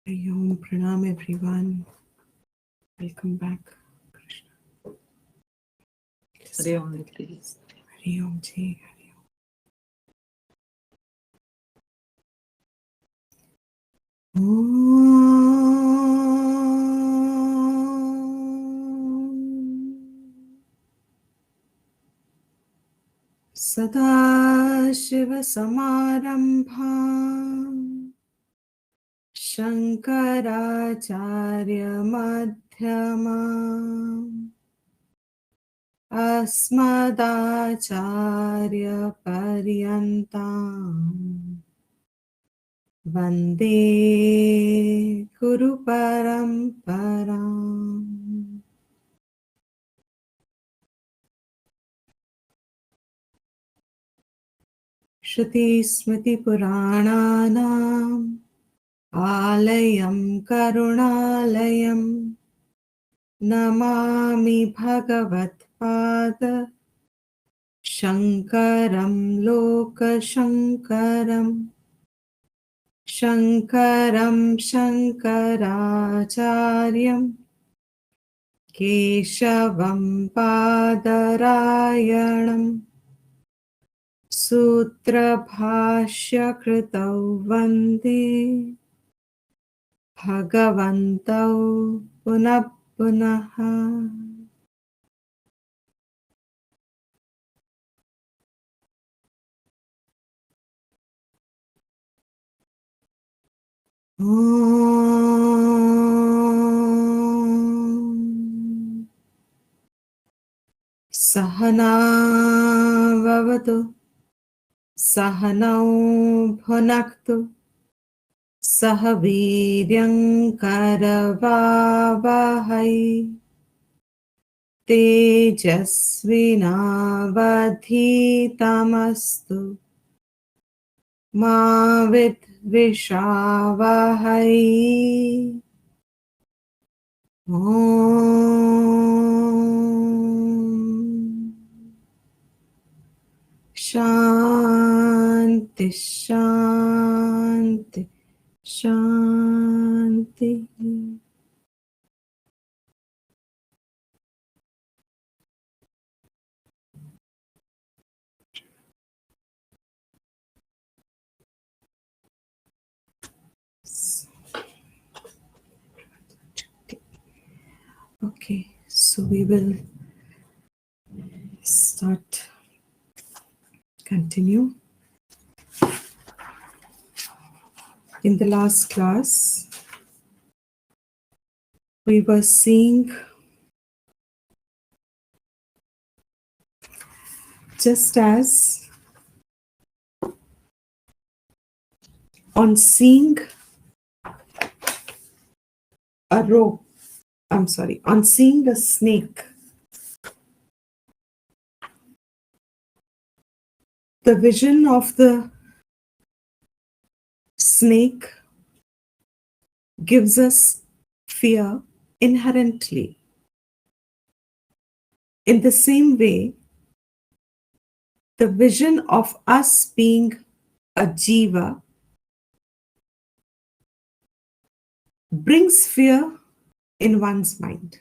Hare Om, Pranam everyone. Welcome back. Krishna. Hare Om, please. Hare Om Ji. Hare Om. Sadashiva-Samarambham Shankaracharya-Madhyamam Asmadacharya-Paryantam Vande Guru Paramparam. Shruti Smriti Purananam Alayam Karunalayam Namami Bhagavat Pada Shankaram Loka Shankaram Shankaram Shankaracharyam Keshavam Padarayanam Sutra Bhashya Kritau Vande Bhagavantau Punah Punaha. Om Sahana Vavatu Sahanau Bhunaktu Sahaviryam Karavavahai Tejasvinavadhitamastu Ma Vidvishavahai. Om Shanti Shanti Shanti. Okay, so we will continue. In the last class, we were seeing just as on seeing a rope, on seeing a snake, the vision of the snake gives us fear inherently. In the same way, the vision of us being a jiva brings fear in one's mind.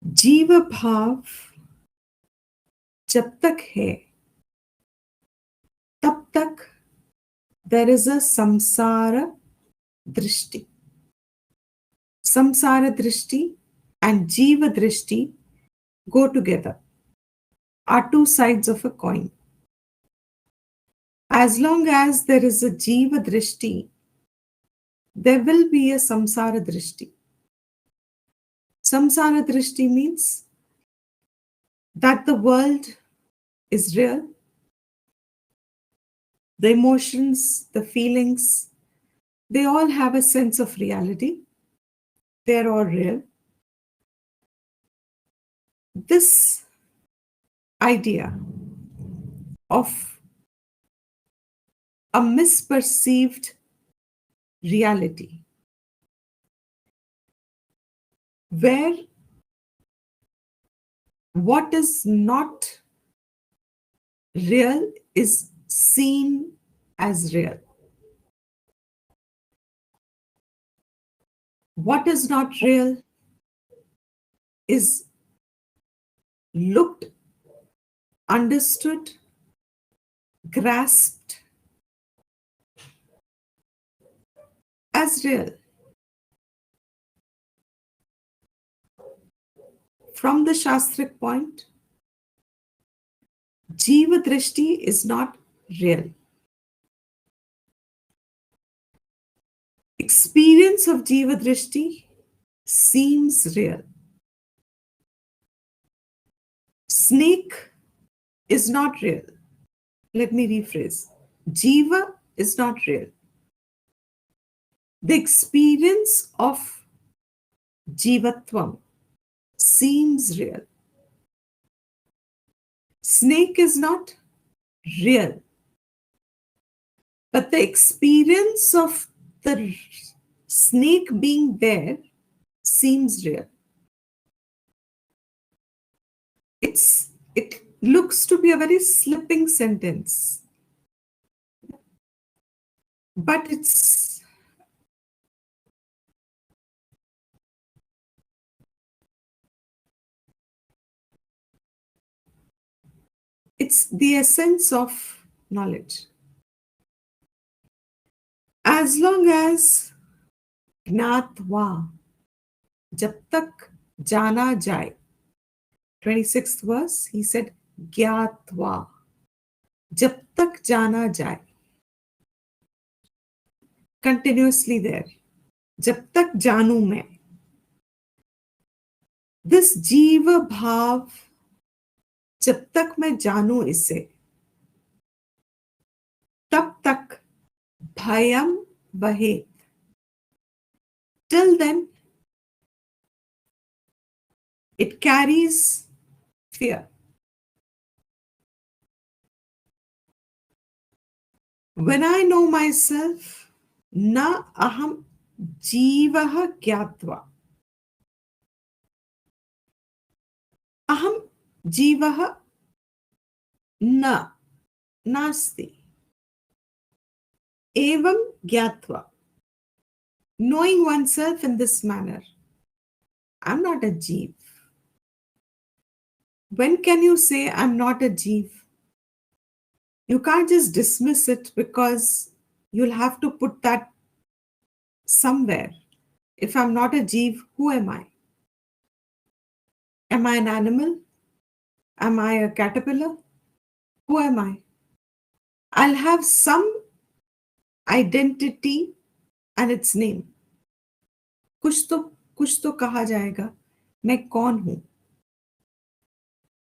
जीव भाव जब तक है तब तक there is a samsara drishti. Samsara drishti and jiva drishti go together, are two sides of a coin. As long as there is a jiva drishti, there will be a samsara drishti. Samsara drishti means that the world is real. The emotions, the feelings, they all have a sense of reality. They're all real. This idea of a misperceived reality, where what is not real is seen as real. What is not real is looked, understood, grasped as real. From the Shastric point, Jiva Drishti is not real. Experience of Jiva Drishti seems real. Snake is not real. Let me rephrase. Jiva is not real. The experience of Jivatvam seems real. Snake is not real. But the experience of the snake being there seems real. It looks to be a very slipping sentence. But it's the essence of knowledge. As long as ज्ञात्वा, जब तक जाना जाए. 26th verse, he said, ज्ञात्वा, जब तक जाना जाए. Continuously there. जब तक जानू मैं. This जीव भाव, जब तक मैं जानू इसे, तब तक भयम वहेत. Till then, it carries fear. When I know myself, na aham jivah gyatva. Aham jivah na nasti. Evam gyatva. Knowing oneself in this manner, I'm not a jeev. When can you say I'm not a jeev? You can't just dismiss it because you'll have to put that somewhere. If I'm not a jeev, who am I? Am I an animal? Am I a caterpillar? Who am I? I'll have some identity and its name. कुछ तो कहा जाएगा. मैं कौन हूं?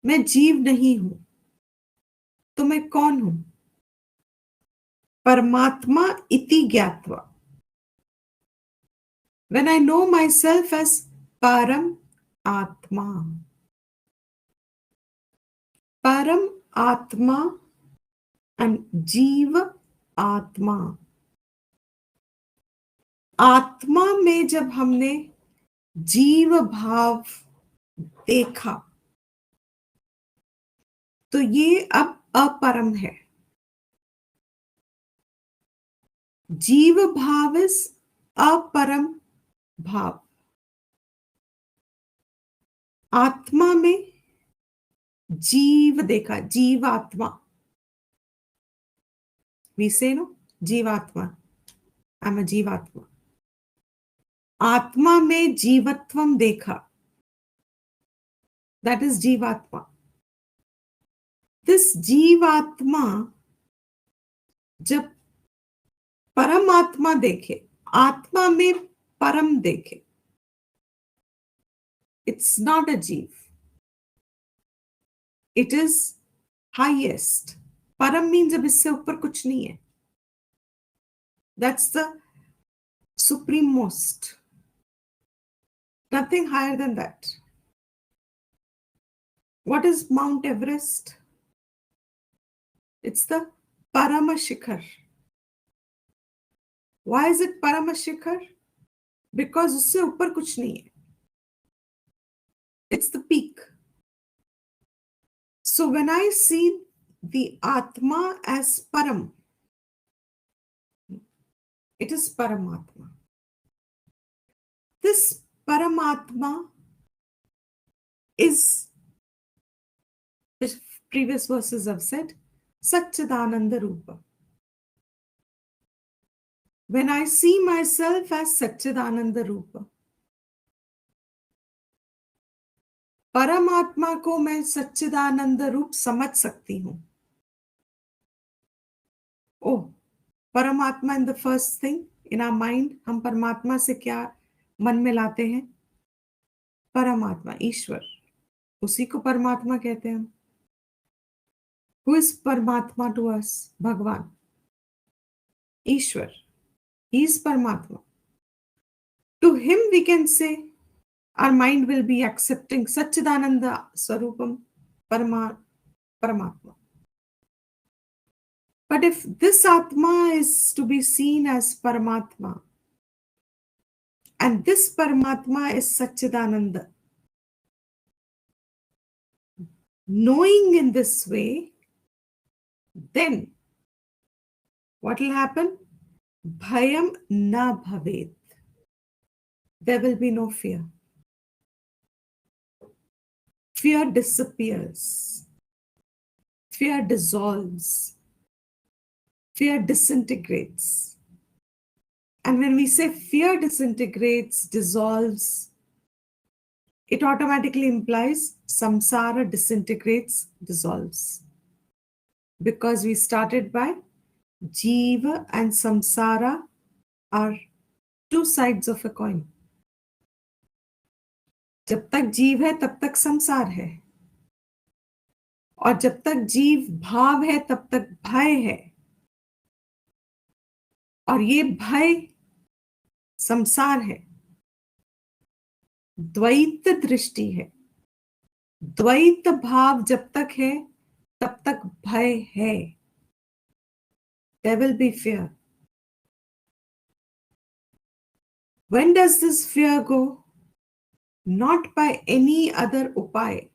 मैं जीव नहीं हूं. तो मैं कौन हूं? परमात्मा इति ज्ञात्वा. When I know myself as Param Atma. Param Atma and Jiva Atma. आत्मा में जब हमने जीव भाव देखा, तो ये अब अपरम है. जीव भाव इज अपरम भाव. आत्मा में जीव देखा, जीवात्मा. We say no, जीवात्मा. I'm a जीवात्मा. आत्मा में जीवत्वम देखा. That is जीवात्मा. This जीवात्मा जब परमात्मा देखे, आत्मा में परम देखे, it's not a जीव. It is highest. परम means अब इससे ऊपर कुछ नहीं है. That's the supreme most. Nothing higher than that. What is Mount Everest? It's the Paramashikar. Why is it Paramashikar? Because उससे ऊपर कुछ नहीं है. It's the peak. So when I see the Atma as Param, it is Paramatma. This Paramatma is, the previous verses have said, Satchidananda Rupa. When I see myself as Satchidananda Rupa, परमात्मा को मैं सच्चिदानंद रूप समझ सकती हूं. Oh, परमात्मा in the first thing in our mind, हम परमात्मा से क्या मन में लाते हैं? परमात्मा, ईश्वर, उसी को परमात्मा कहते हैं हम. हु इज परमात्मा टू अस? भगवान, ईश्वर, ही इज परमात्मा. To him we can say our mind will be accepting Satchidananda Swarupam Paramatma. But if this Atma is to be seen as Paramatma, and this Paramatma is Satchidananda, knowing in this way, then what will happen? Bhayam na bhavet. There will be no fear. Fear disappears. Fear dissolves. Fear disintegrates. And when we say fear disintegrates, dissolves, it automatically implies samsara disintegrates, dissolves. Because we started by Jiva and samsara are two sides of a coin. जब तक जीव है तब तक संसार है, और जब तक जीव भाव है तब तक भय है, और ये भय संसार है. द्वैत दृष्टि है. द्वैत भाव जब तक है तब तक भय है. There will be fear. When does this fear go? Not by any other उपाय.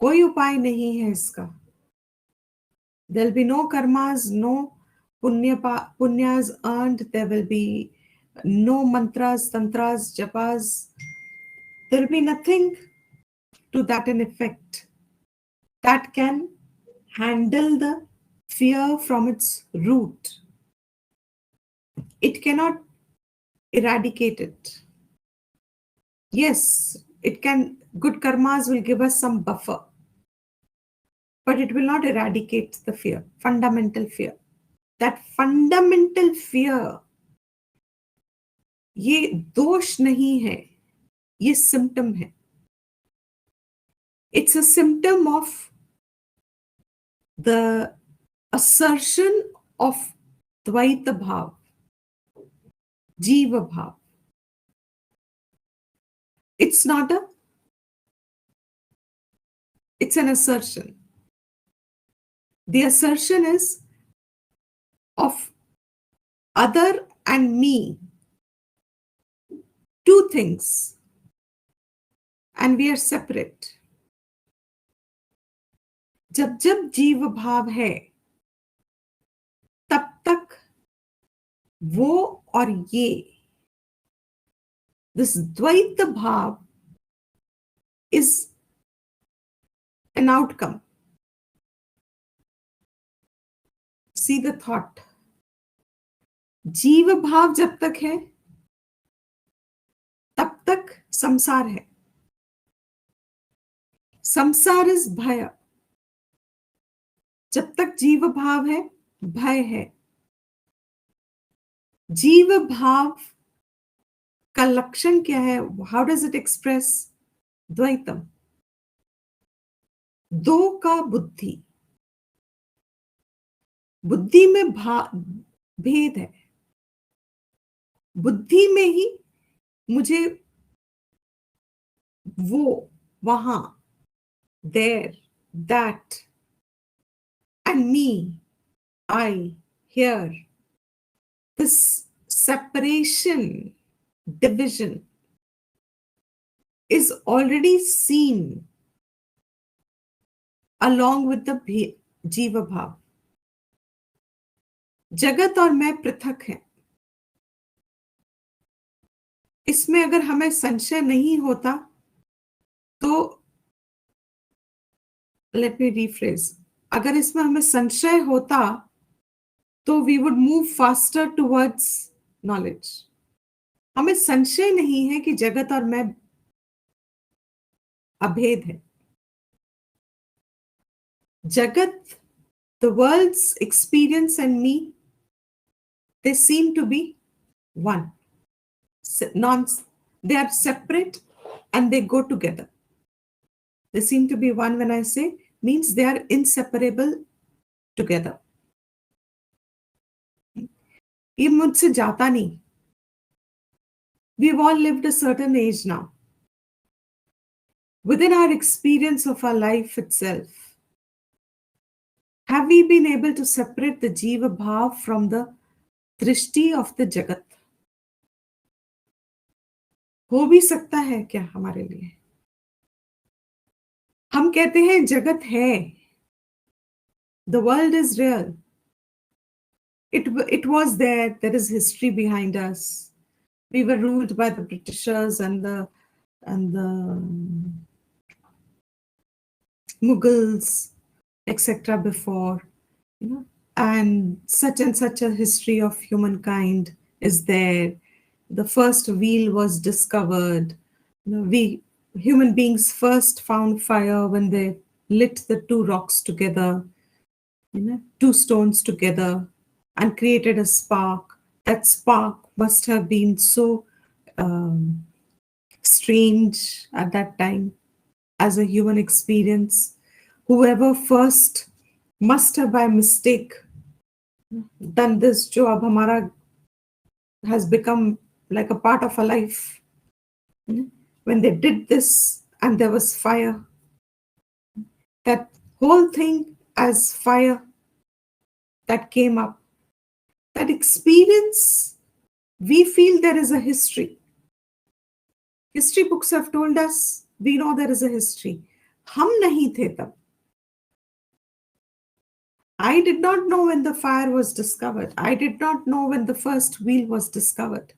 कोई उपाय नहीं है इसका. There will be no karmas, no punyas earned. There will be no mantras, tantras, japas. There will be nothing to that in effect that can handle the fear from its root. It cannot eradicate it. Yes, it can, good karmas will give us some buffer, but it will not eradicate the fear, fundamental fear. That fundamental fear, ये दोष नहीं है, ये symptom है. It's a symptom of the assertion of Dvaita Bhav, Jiva Bhav. It's not a, it's an assertion. The assertion is of other and me, two things, and we are separate. जब जब जीव भाव है तब तक वो और ये, this Dvaita Bhav is an outcome. See the thought. जीव भाव जब तक है तब तक संसार है. संसार इज भय. जब तक जीव भाव है भय है. जीव भाव का लक्षण क्या है? How does it express? द्वैतम, दो का बुद्धि. बुद्धि में भेद है. बुद्धि में ही मुझे वो, वहां, there, that, and me, I, here. This separation, division is already seen along with the Jiva Bhav. जगत और मैं पृथक हैं. इसमें अगर हमें संशय नहीं होता तो लेट मी रिफ्रेज, अगर इसमें हमें संशय होता तो we would move faster towards knowledge. हमें संशय नहीं है कि जगत और मैं अभेद है। जगत, the world's experience and me, they seem to be one. Non, they are separate and they go together. They seem to be one when I say means they are inseparable together. ये मुझसे जाता नहीं. We've all lived a certain age now. Within our experience of our life itself, have we been able to separate the Jiva Bhav from the Drishti of the Jagat? हो भी सकता है क्या हमारे लिए? हम कहते हैं जगत है, the world is real. It was there. There is history behind us. We were ruled by the Britishers and the Mughals, etc. before, you know, and such a history of humankind is there. The first wheel was discovered. You know, we human beings first found fire when they lit the two rocks together, you know, two stones together, and created a spark. That spark must have been so strange at that time as a human experience. Whoever first must have by mistake done this, जो अब हमारा has become like a part of our life. When they did this and there was fire, that whole thing as fire that came up, that experience, we feel there is a history. History books have told us, we know there is a history. हम नहीं थे तब. I did not know when the fire was discovered. I did not know when the first wheel was discovered.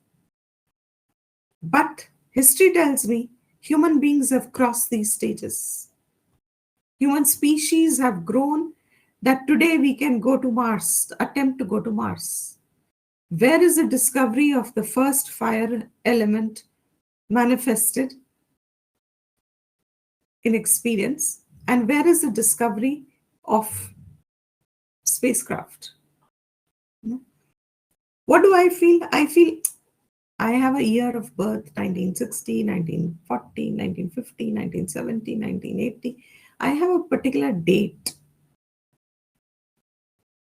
But history tells me human beings have crossed these stages. Human species have grown that today we can go to Mars, attempt to go to Mars. Where is the discovery of the first fire element manifested in experience? And where is the discovery of spacecraft? What do I feel? I feel I have a year of birth, 1960, 1940, 1950, 1970, 1980. I have a particular date.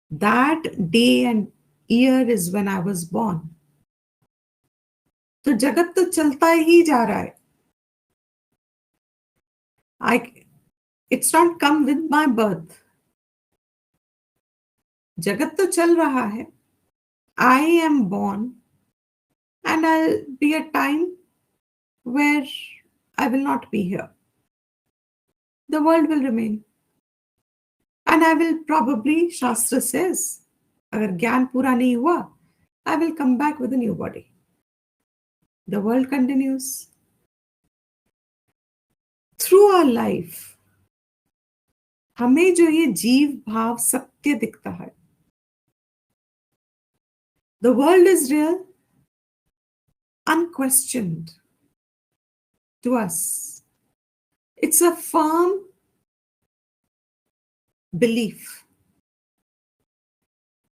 That day and year is when I was born. तो जगत तो चलता ही जा रहा है. It's not come with my birth. जगत तो चल रहा है. I am born, and I'll be a time where I will not be here. The world will remain. And I will probably, Shastra says, अगर ज्ञान पूरा नहीं हुआ, I will come back with a new body. The world continues. Through our life, हमें जो ये जीव भाव सत्य दिखता है, the world is real, unquestioned to us. It's a firm belief.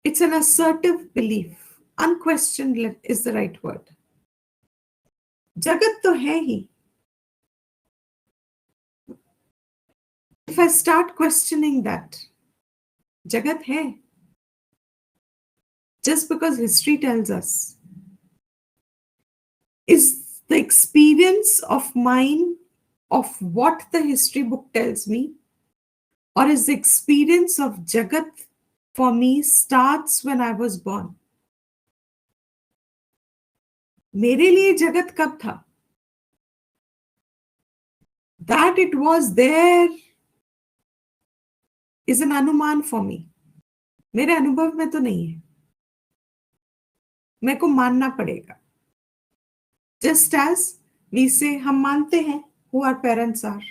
It's an assertive belief. Unquestioned is the right word. जगत तो है ही. If I start questioning that, Jagat hai. Just because history tells us, is the experience of mine of what the history book tells me, or is the experience of Jagat for me starts when I was born? मेरे लिए जगत कब था? That it was there is an अनुमान for me. मेरे अनुभव में तो नहीं है. मेरे को मानना पड़ेगा. Just as we say हम मानते हैं who our parents are.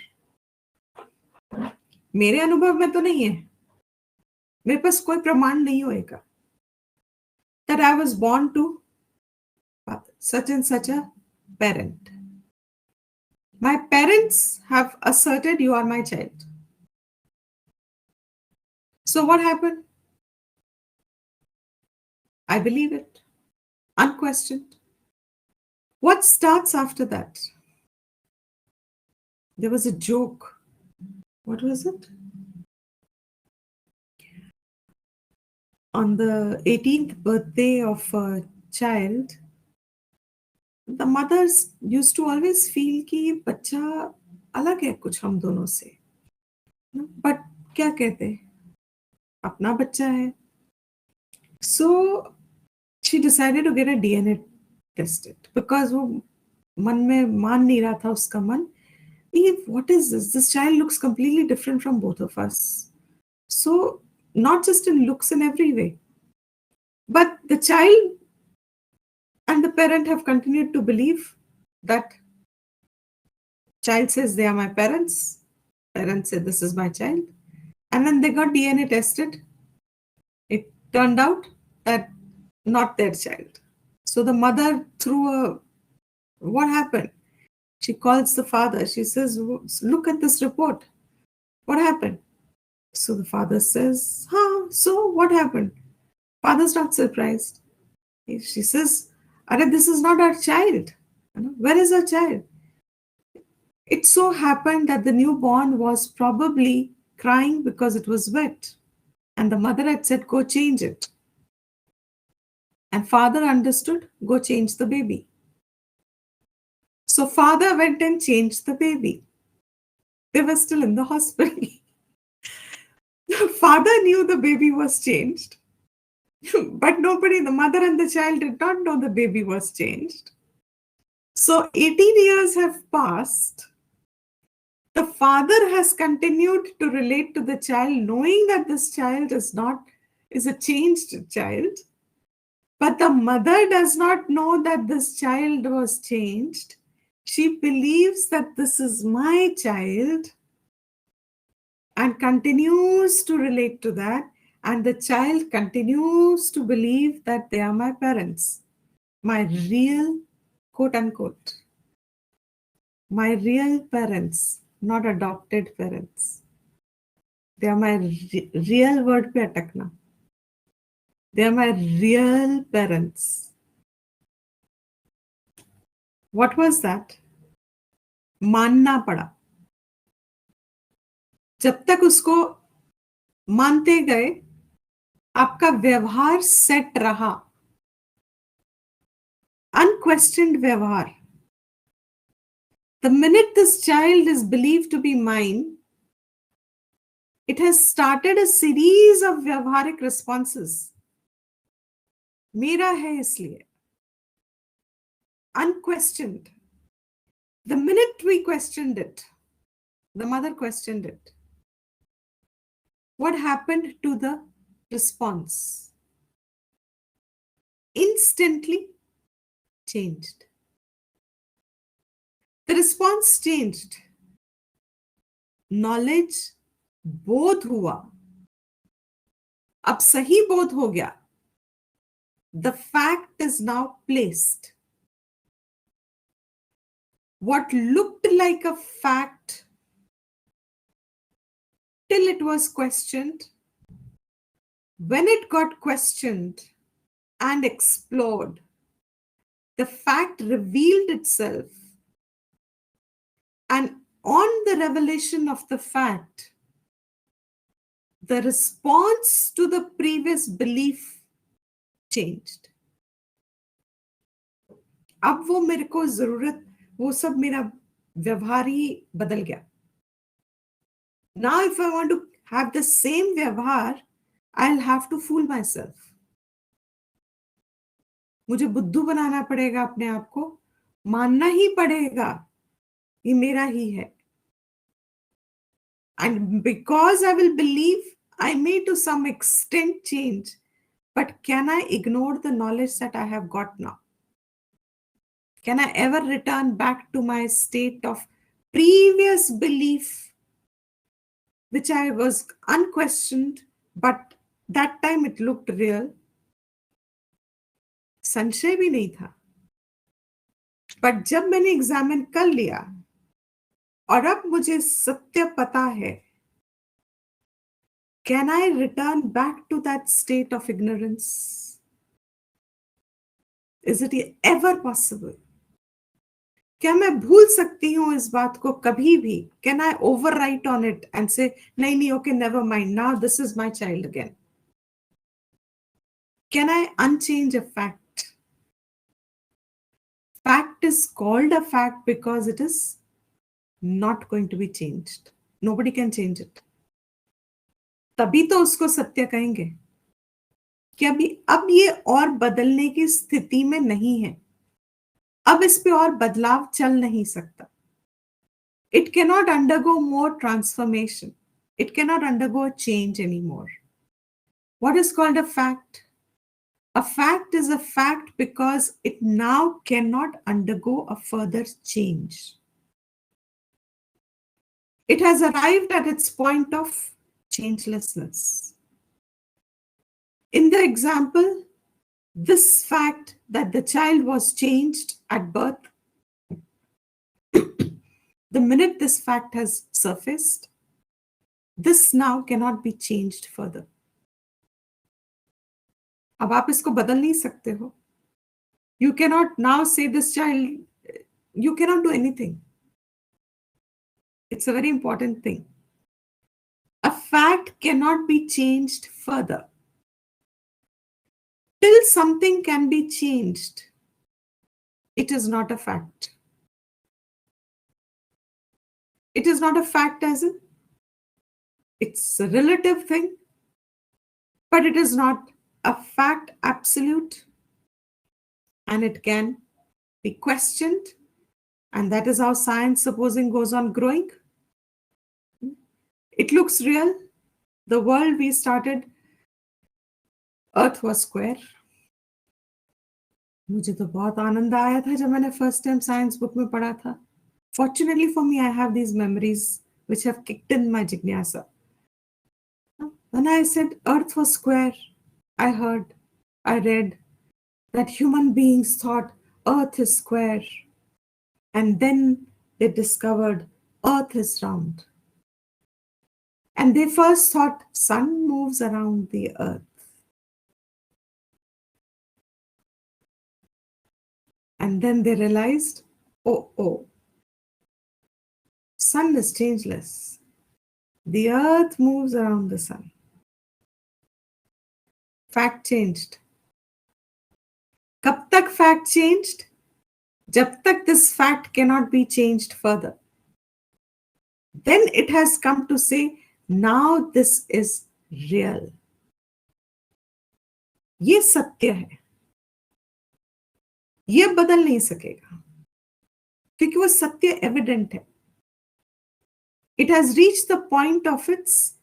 मेरे अनुभव में तो नहीं है, मेरे पास कोई प्रमाण नहीं होएगा that I was born to such and such a parent. My parents have asserted you are my child. So what happened? I believe it, unquestioned. What starts after that? There was a joke. What was it? On the 18th birthday of a child, the mothers used to always feel कि ये बच्चा अलग है कुछ हम दोनों से. But क्या कहते? अपना बच्चा है. So she decided to get a DNA tested because वो मन में मान नहीं रहा था उसका मन. What is this? This child looks completely different from both of us. So not just in looks in every way, but the child and the parent have continued to believe that child says they are my parents. Parents say this is my child. And when they got DNA tested, it turned out that not their child. So the mother what happened? She calls the father. She says, look at this report. What happened? So the father says, so what happened? Father's not surprised. She says, Arre, this is not our child. Where is our child? It so happened that the newborn was probably crying because it was wet. And the mother had said, go change it. And father understood, go change the baby. So father went and changed the baby. They were still in the hospital. Father knew the baby was changed. But nobody, the mother and the child did not know the baby was changed. So 18 years have passed. The father has continued to relate to the child, knowing that this child is a changed child. But the mother does not know that this child was changed. She believes that this is my child and continues to relate to that. And the child continues to believe that they are my parents, my real, quote unquote, my real parents, not adopted parents. They are my real word pe atakna. They are my real parents. What was that? मानना पड़ा. जब तक उसको मानते गए, आपका व्यवहार set रहा. Unquestioned व्यवहार. The minute this child is believed to be mine, it has started a series of व्यवहारिक responses. मेरा है इसलिए. Unquestioned. The minute we questioned it, the mother questioned it, what happened to the response? Instantly changed. The response changed. Knowledge बोध हुआ. अब सही बोध हो गया. The fact is now placed. What looked like a fact till it was questioned, when it got questioned and explored, the fact revealed itself. And on the revelation of the fact, the response to the previous belief changed. अब वो मेरे को जरूरत, वो सब मेरा व्यवहार ही बदल गया. Now if I want to have the same व्यवहार, I'll have to fool myself. मुझे बुद्धू बनाना पड़ेगा अपने आप को, मानना ही पड़ेगा ये मेरा ही है. And because I will believe, I may to some extent change, but can I ignore the knowledge that I have got now? Can I ever return back to my state of previous belief, which I was unquestioned, but that time it looked real? संशय भी नहीं था, but जब मैंने examine कर लिया और अब मुझे सत्य पता है, can I return back to that state of ignorance? Is it ever possible? क्या मैं भूल सकती हूँ इस बात को कभी भी? Can I overwrite on it and say, नहीं नहीं, okay, never mind, now this is my child again? Can I unchange a fact? Fact is called a fact because it is not going to be changed. Nobody can change it. तभी तो उसको सत्य कहेंगे कि अभी अब ये और बदलने की स्थिति में नहीं है, अब इस पे और बदलाव चल नहीं सकता. It cannot undergo more transformation. It cannot undergo a change anymore. What is called a fact? A fact is a fact because it now cannot undergo a further change. It has arrived at its point of changelessness. In the example, this fact that the child was changed at birth, the minute this fact has surfaced, this now cannot be changed further. अब आप इसको बदल नहीं सकते हो. You cannot now say this child, you cannot do anything. It's a very important thing. A fact cannot be changed further. Till something can be changed, it is not a fact. It is not a fact as in, it's a relative thing, but it is not a fact absolute, and it can be questioned, and that is how science, supposing, goes on growing. It looks real. The world we started, Earth was square. मुझे तो बहुत आनंद आया था जब मैंने first time science book में पढ़ा था. Fortunately for me, I have these memories which have kicked in my jignasa. When I said Earth was square, I read that human beings thought Earth is square, and then they discovered Earth is round. And they first thought sun moves around the Earth. And then they realized, oh, sun is changeless. The Earth moves around the sun. Fact changed. कब तक fact changed? जब तक this fact cannot be changed further. Then it has come to say, now this is real. ये सत्य है. ये बदल नहीं सकेगा क्योंकि वो सत्य एविडेंट है. It has reached the point of its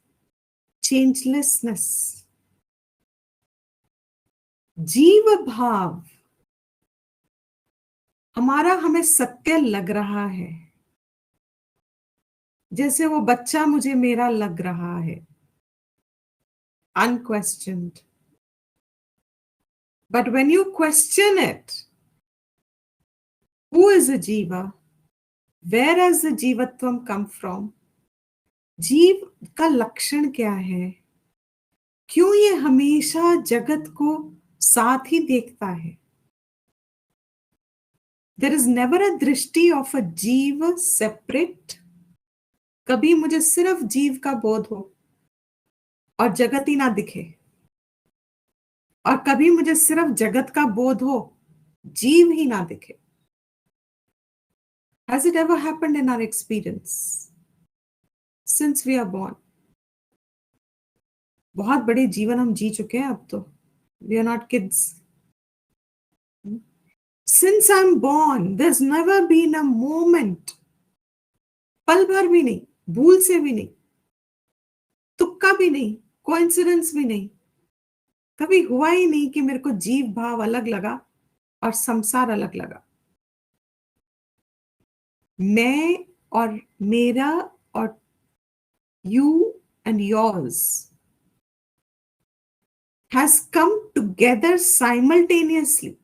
changelessness. जीव भाव हमारा हमें सत्य लग रहा है, जैसे वो बच्चा मुझे मेरा लग रहा है, unquestioned. But when you question it, who is a jiva? Where has the jivatvam come from? जीव का लक्षण क्या है? क्यों ये हमेशा जगत को साथ ही देखता है? There is never a दृष्टि of a जीव separate. कभी मुझे सिर्फ जीव का बोध हो और जगत ही ना दिखे, और कभी मुझे सिर्फ जगत का बोध हो, जीव ही ना दिखे. Has it ever happened in our experience? Since we are born. बहुत बड़े जीवन हम जी चुके हैं अब तो. We are not kids. Since I'm born, there's never been a moment, पल भर भी नहीं, भूल से भी नहीं, तुक्का भी नहीं, कोइंसिडेंस भी नहीं, कभी हुआ ही नहीं कि मेरे को जीव भाव अलग लगा और संसार अलग लगा. मैं और मेरा और you and yours has come together simultaneously.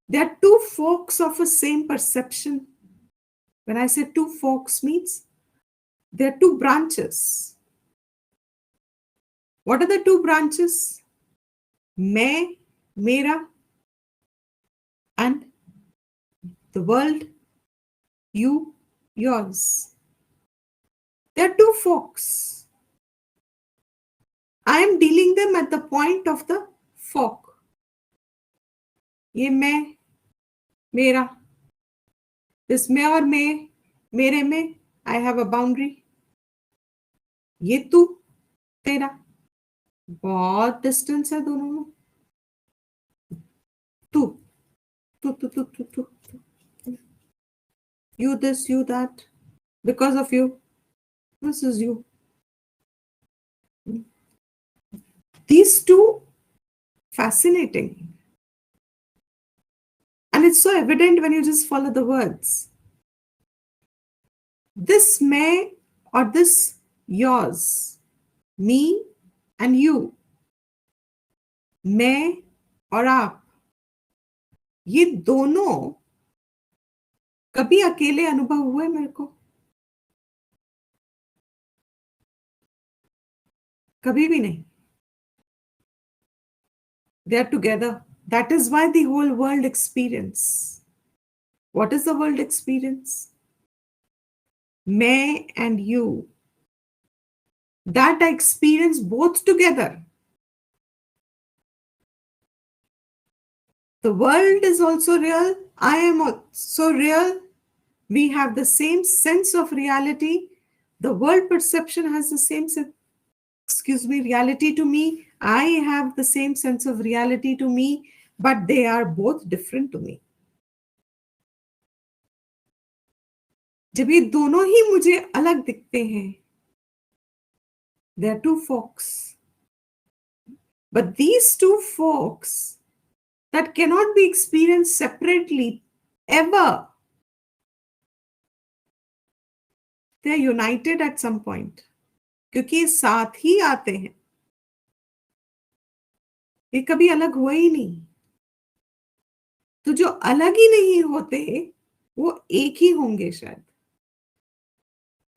They are two forks of a same perception. When I say two forks means there are two branches. What are the two branches? मैं, मेरा, and the world, you, yours. There are two forks. I am dealing them at the point of the fork. ये मैं, मेरा. This मैं और मैं, मेरे में I have a boundary. ये तू, तेरा. बहुत डिस्टेंस है दोनों में. तू, तू, तू, तू, तू, तू. You this, you that. Because of you, this is you. These two, fascinating. And it's so evident when you just follow the words. This मैं or this yours, me and you, मैं और आप, ये दोनों कभी अकेले अनुभव हुए मेरे को? कभी भी नहीं. They are together. That is why the whole world experience. What is the world experience? मैं and you. That I experience both together. The world is also real. I am also real. We have the same sense of reality. The world perception has the same reality to me. I have the same sense of reality to me, but they are both different to me. जब ये दोनों ही मुझे अलग दिखते हैं, there are two forks. But these two forks that cannot be experienced separately ever, they are united at some point. क्योंकि ये साथ ही आते हैं. ये कभी अलग हुए ही नहीं. तो जो अलग ही नहीं होते वो एक ही होंगे शायद,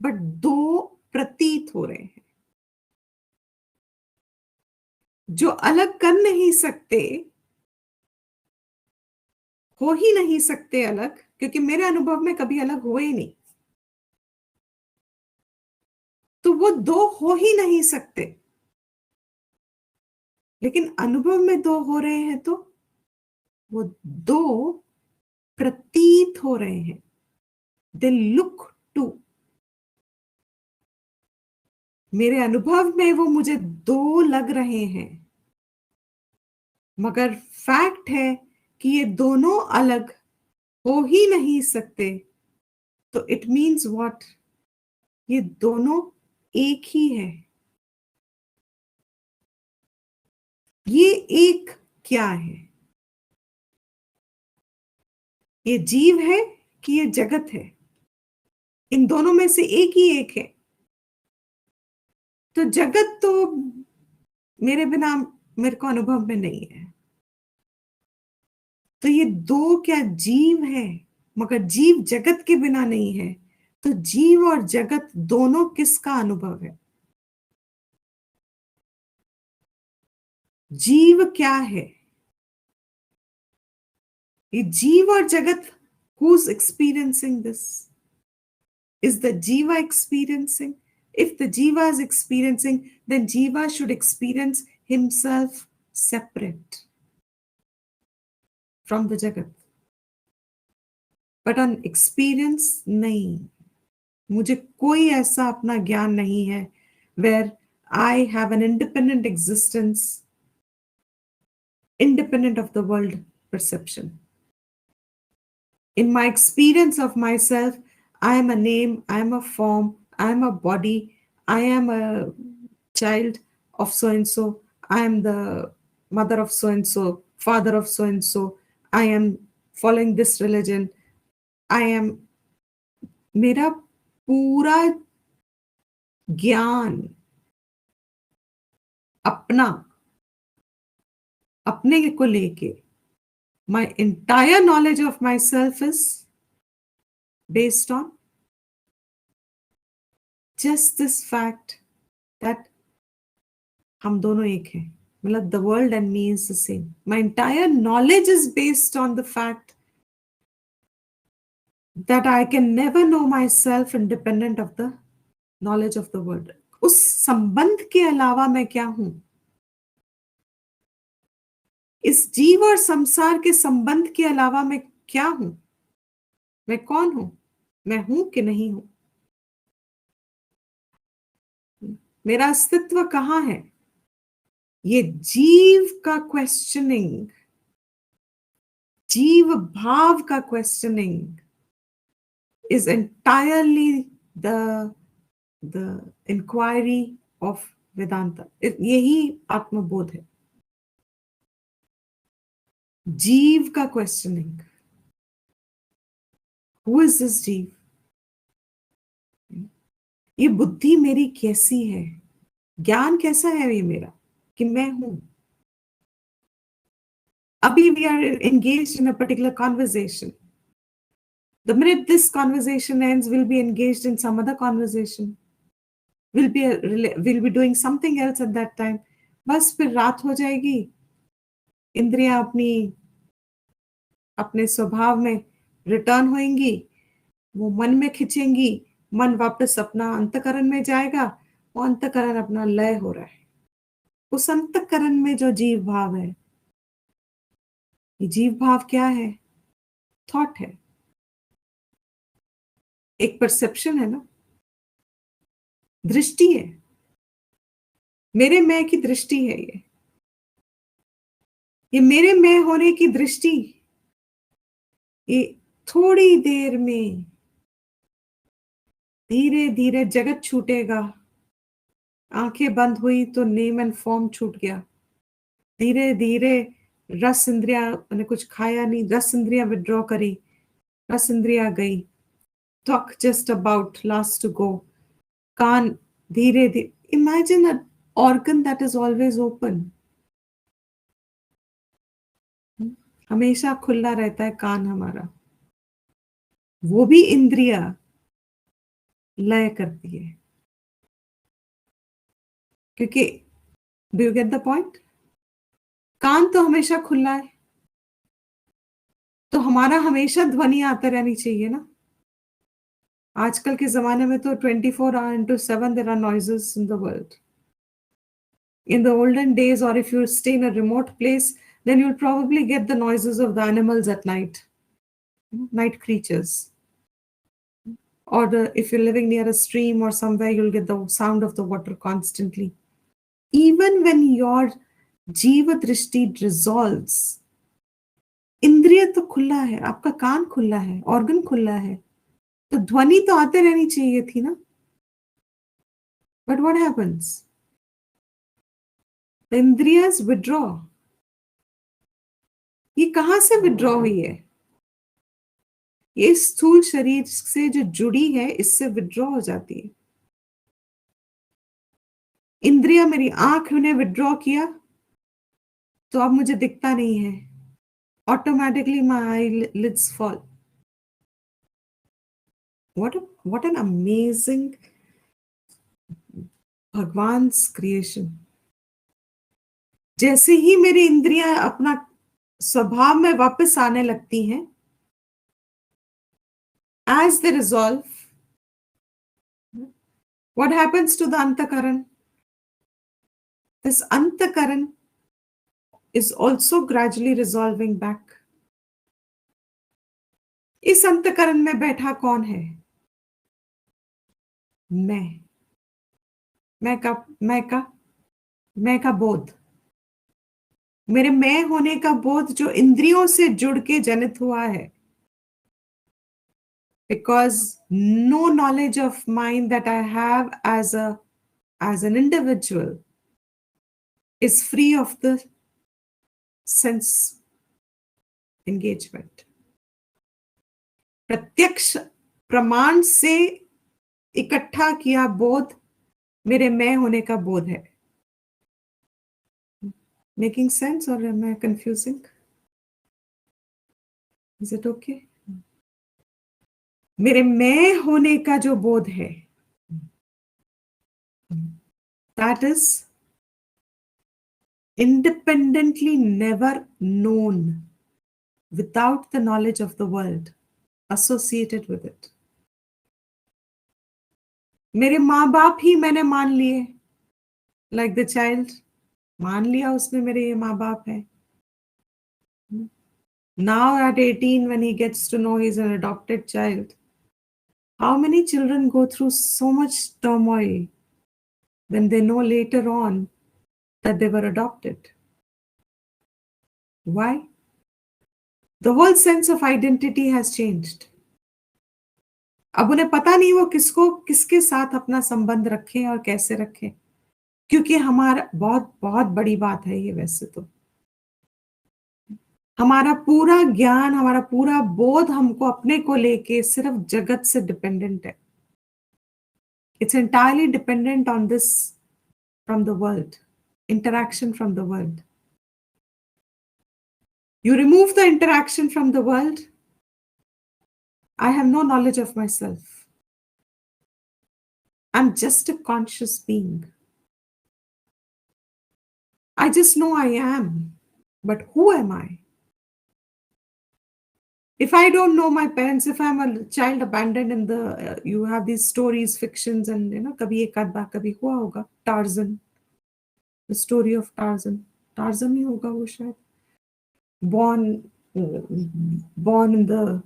बट दो प्रतीत हो रहे हैं. जो अलग कर नहीं सकते, हो ही नहीं सकते अलग, क्योंकि मेरे अनुभव में कभी अलग हुए ही नहीं, तो वो दो हो ही नहीं सकते. लेकिन अनुभव में दो हो रहे हैं तो वो दो प्रतीत हो रहे हैं. They look to. मेरे अनुभव में वो मुझे दो लग रहे हैं, मगर फैक्ट है कि ये दोनों अलग हो ही नहीं सकते. तो इट मीन्स व्हाट? ये दोनों एक ही है. ये एक क्या है? ये जीव है कि ये जगत है? इन दोनों में से एक ही एक है. तो जगत तो मेरे बिना मेरे को अनुभव में नहीं है. तो ये दो क्या जीव है? मगर जीव जगत के बिना नहीं है. तो जीव और जगत दोनों किसका अनुभव है? जीव क्या है? ये जीव और जगत, who's experiencing this? Is the jiva experiencing? If the jiva is experiencing, then jiva should experience himself separate from the jagat. But on experience, नहीं. मुझे कोई ऐसा अपना ज्ञान नहीं है where I have an independent existence, independent of the world perception. In my experience of myself, I am a name, I am a form, I am a body, I am a child of so and so, I am the mother of so and so, father of so and so, I am following this religion, I am, मेरा पूरा ज्ञान अपना, अपने को लेके, my entire knowledge of myself is based on just this fact that हम दोनों एक हैं, मतलब the world and me is the same. My entire knowledge is based on the fact that I can never know myself independent of the knowledge of the world. उस संबंध के अलावा मैं क्या हूं, इस जीव और संसार के संबंध के अलावा मैं क्या हूं, मैं कौन हूं, मैं हूं कि नहीं हूं, मेरा अस्तित्व कहां है, ये जीव का क्वेश्चनिंग, जीव भाव का questioning is entirely the inquiry of Vedanta. यही आत्मबोध है, जीव का क्वेश्चनिंग. हु इज दिस जीव, ये बुद्धि मेरी कैसी है, ज्ञान कैसा है ये मेरा कि मैं हूं. अभी we are engaged in a particular conversation. The minute this conversation ends, we'll be engaged in some other conversation. We'll be doing something else at that time. बस फिर रात हो जाएगी, इंद्रियां अपने स्वभाव में रिटर्न होंगी, वो मन में खिंचेंगी, मन वापस अपना अंतकरण में जाएगा, वो अंतकरण अपना लय हो रहा है. उस अंतकरण में जो जीव भाव है, ये जीव भाव क्या है, थॉट है, एक परसेप्शन है ना, दृष्टि है, मेरे मैं की दृष्टि है. ये मेरे मैं होने की दृष्टि, ये थोड़ी देर में धीरे धीरे जगत छूटेगा. आंखें बंद हुई तो नेम एंड फॉर्म छूट गया. धीरे धीरे रस इंद्रिया, मैंने कुछ खाया नहीं, रस इंद्रिया विड्रॉ करी, रस इंद्रिया गई, त्वक just about last to go, कान धीरे धीरे. Imagine a organ that is always open, हमेशा खुला रहता है कान हमारा, वो भी इंद्रिया लय करती है. क्योंकि do you get the point, कान तो हमेशा खुला है, तो हमारा हमेशा ध्वनि आते रहनी चाहिए ना. आजकल के जमाने में तो 24 hours into 7 there are noises in the world. In the olden days, or if you stay in a remote place, then you'll probably get the noises of the animals at night, night creatures. Or if you're living near a stream or somewhere, you'll get the sound of the water constantly. Even when your जीव दृष्टि dissolves, इंद्रिय तो खुला है, आपका कान खुला है, organ खुला है, तो ध्वनि तो आते रहनी चाहिए थी ना. But what happens? The इंद्रियस withdraw. ये कहां से विड्रॉ हुई है, ये स्थूल शरीर से जो जुड़ी है, इससे विड्रॉ हो जाती है. इंद्रिया, मेरी आंख ने विड्रॉ किया तो अब मुझे दिखता नहीं है, automatically my eyelids fall. what an amazing भगवान्स क्रिएशन. जैसे ही मेरी इंद्रियां अपना स्वभाव में वापस आने लगती हैं, as they resolve, what happens to the antakaran? This antakaran is also gradually resolving back. इस अंतकरण में बैठा कौन है, मैं का बोध, मेरे मैं होने का बोध जो इंद्रियों से जुड़ के जनित हुआ है. Because no knowledge of mine that I have as an individual is free of the sense engagement. प्रत्यक्ष प्रमाण से इकट्ठा किया बोध मेरे मैं होने का बोध है. Making sense or am I confusing? Is it okay? मेरे मैं होने का जो बोध है, that is independently never known without the knowledge of the world associated with it. मेरे माँ बाप ही मैंने मान लिए, like the child, मान लिया उसने मेरे ये माँ बाप है. Now at 18, when he gets to know he's an adopted child, how many children go through so much turmoil when they know later on that they were adopted? Why? The whole sense of identity has changed. अब उन्हें पता नहीं वो किसको किसके साथ अपना संबंध रखें और कैसे रखें, क्योंकि हमारा बहुत बहुत बड़ी बात है ये. वैसे तो हमारा पूरा ज्ञान, हमारा पूरा बोध हमको अपने को लेके सिर्फ जगत से डिपेंडेंट है. It's entirely dependent on this from the world, interaction from the world. You remove the interaction from the world, I have no knowledge of myself. I'm just a conscious being. I just know I am, but who am I? If I don't know my parents, if I'm a child abandoned in the, you have these stories, fictions, and kabhi ek aad baar kabhi hua hoga. Tarzan, the story of Tarzan. Tarzan hi hoga wo shayad. Born in the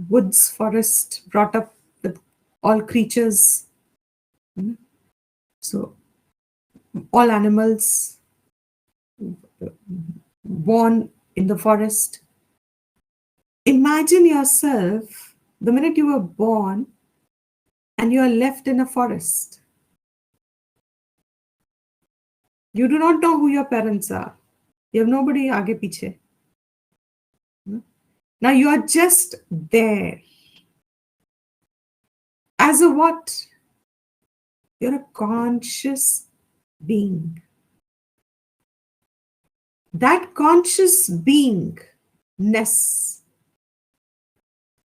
woods, forest, brought up with all creatures. So all animals, born in the forest. Imagine yourself the minute you were born and you are left in a forest. You do not know who your parents are. You have nobody aage piche. Now you are just there. As a what? You're a conscious being. That conscious beingness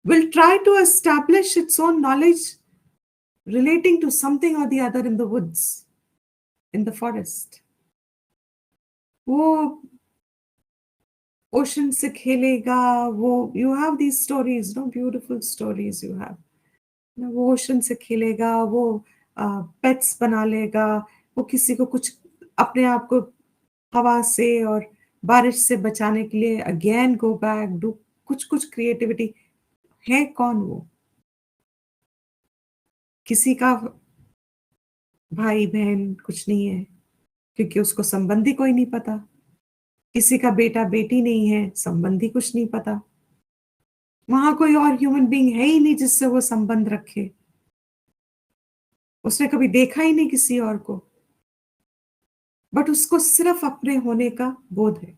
will try to establish its own knowledge relating to something or the other in the woods, in the forest. वो ocean से खेलेगा, वो, you have these stories, no, beautiful stories you have. वो ocean से खेलेगा, वो pets बना लेगा, वो किसी को कुछ अपने आप को हवा से और बारिश से बचाने के लिए again go back, do कुछ creativity. है कौन वो? किसी का भाई बहन कुछ नहीं है, क्योंकि उसको संबंधी कोई नहीं पता. किसी का बेटा बेटी नहीं है, संबंधी कुछ नहीं पता. वहां कोई और ह्यूमन बीइंग है ही नहीं जिससे वो संबंध रखे. उसने कभी देखा ही नहीं किसी और को, बट उसको सिर्फ अपने होने का बोध है.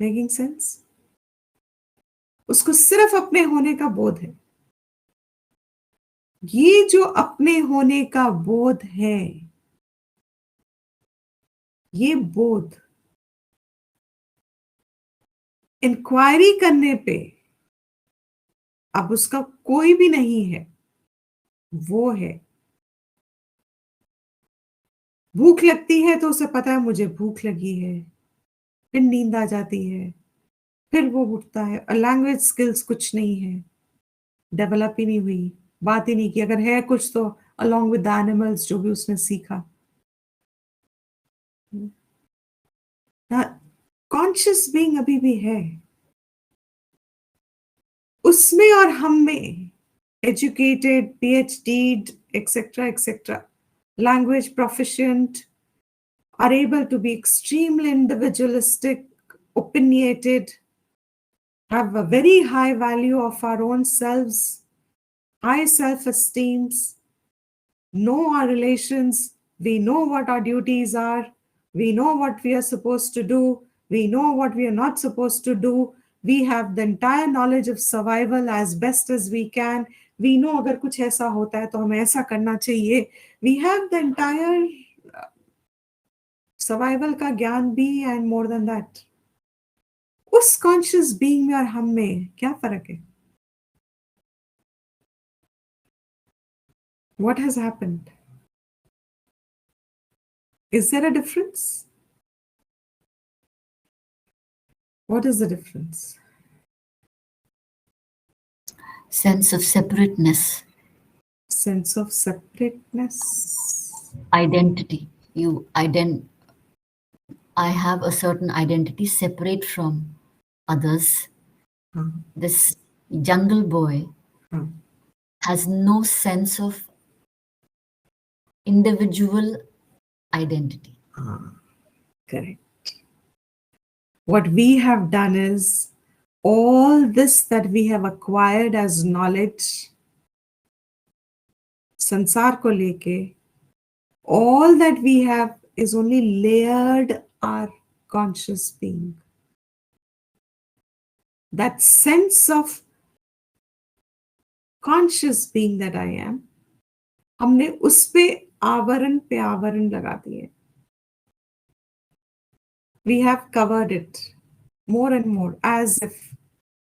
Making sense? उसको सिर्फ अपने होने का बोध है. ये जो अपने होने का बोध है, ये बोध इंक्वायरी करने पे अब उसका कोई भी नहीं है, वो है. भूख लगती है तो उसे पता है मुझे भूख लगी है, फिर नींद आ जाती है, फिर वो उठता है. लैंग्वेज स्किल्स कुछ नहीं है, डेवलप ही नहीं हुई, बात ही नहीं की. अगर है कुछ तो अलॉन्ग विद एनिमल्स जो भी उसने सीखा. कॉन्शियस बीइंग अभी भी है. उसमें और हम में educated, PhD, etc., etc., language proficient, are able to be extremely individualistic, opinionated, have a very high value of our own selves, high self-esteems, know our relations, we know what our duties are, we know what we are supposed to do, we know what we are not supposed to do, We have the entire knowledge of survival as best as we can. We know अगर कुछ ऐसा होता है तो हमें ऐसा करना चाहिए. We have the entire survival का ज्ञान भी, and more than that. उस कॉन्शियस बीइंग में और हम में क्या फर्क है? What has happened? Is there a difference? What is the difference? Sense of separateness. Sense of separateness. Identity. I have a certain identity separate from others. This jungle boy has no sense of individual identity. Correct. What we have done is all this that we have acquired as knowledge, संसार को लेके, all that we have is only layered our conscious being. That sense of conscious being that I am, हमने उस पे आवरण लगा दिए. We have covered it more and more, as if,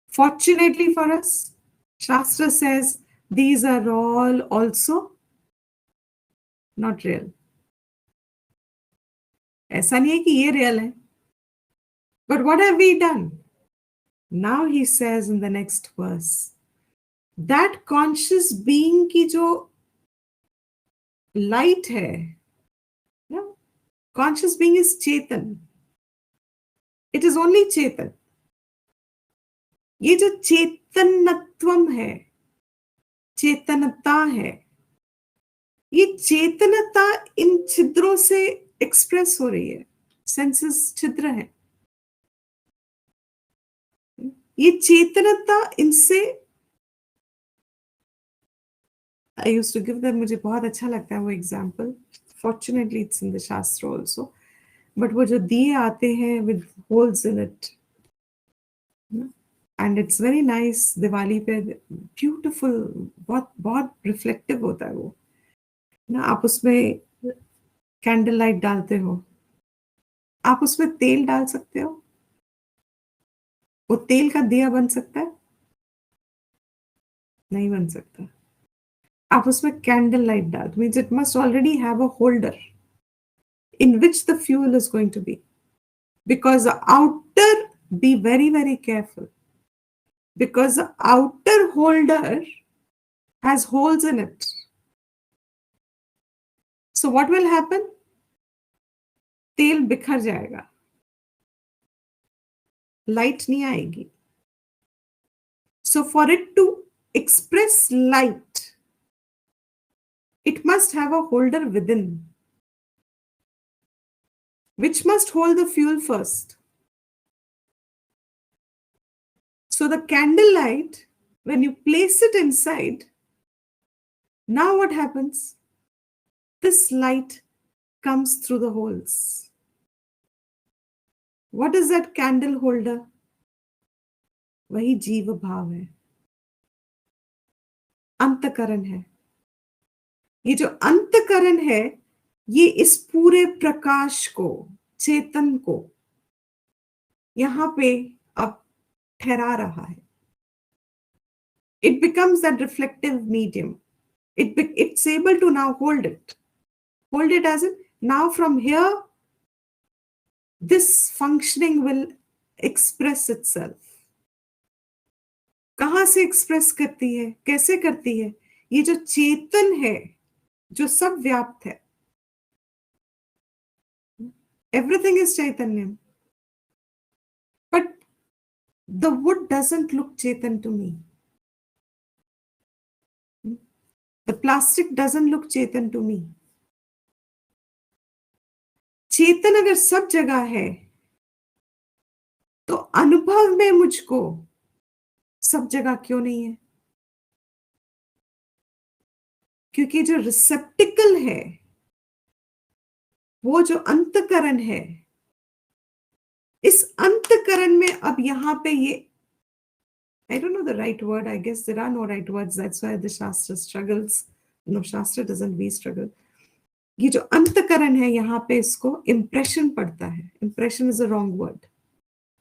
fortunately for us, Shastra says these are all also not real. ऐसा नहीं है कि ये real है. But what have we done? Now he says in the next verse, that conscious being की जो light है, no? Conscious being is Chetan. It is only Chetan. ये जो चेतनत्वम है, चेतनता है, ये चेतनता इन छिद्रों से एक्सप्रेस हो रही है. सेंसेस छिद्र है. ये चेतनता इनसे, I used to give them, मुझे बहुत अच्छा लगता है वो example. Fortunately it's in the Shastra also. But वो जो दिए आते हैं with holes in it, and it's very nice. Diwali पे beautiful, बहुत बहुत रिफ्लेक्टिव होता है वो ना. आप उसमें कैंडल लाइट डालते हो, आप उसमें तेल डाल सकते हो, वो तेल का दिया बन सकता है? नहीं बन सकता. आप उसमें कैंडल लाइट डाल, means it must already have a holder in which the fuel is going to be. Because the outer, be very, very careful. Because the outer holder has holes in it. So what will happen? तेल बिखर जाएगा, light नहीं आएगी. So for it to express light, it must have a holder within, which must hold the fuel first. So the candle light, when you place it inside, now what happens? This light comes through the holes. What is that candle holder? वही जीव भाव है, अंतकरण है. ये जो अंतकरण है, ये इस पूरे प्रकाश को, चेतन को यहां पे अब ठहरा रहा है. It becomes that reflective medium. It's able to now hold it. Hold it as in, now from here, this functioning will express itself. कहां से एक्सप्रेस करती है, कैसे करती है? ये जो चेतन है, जो सब व्याप्त है, everything is chaitanyam. But the wood doesn't look chetan to me. The plastic doesn't look chetan to me. चेतन अगर सब जगह है, तो अनुभव में मुझको सब जगह क्यों नहीं है? क्योंकि जो रिसेप्टिकल है, वो जो अंतकरण है, इस अंतकरण में अब यहां पे ये I don't know the right word. I guess there are no right words. That's why the Shastra struggles. No, Shastra doesn't, we struggle. ये जो अंतकरण है यहाँ पे इसको इम्प्रेशन पड़ता है. Impression is a wrong word.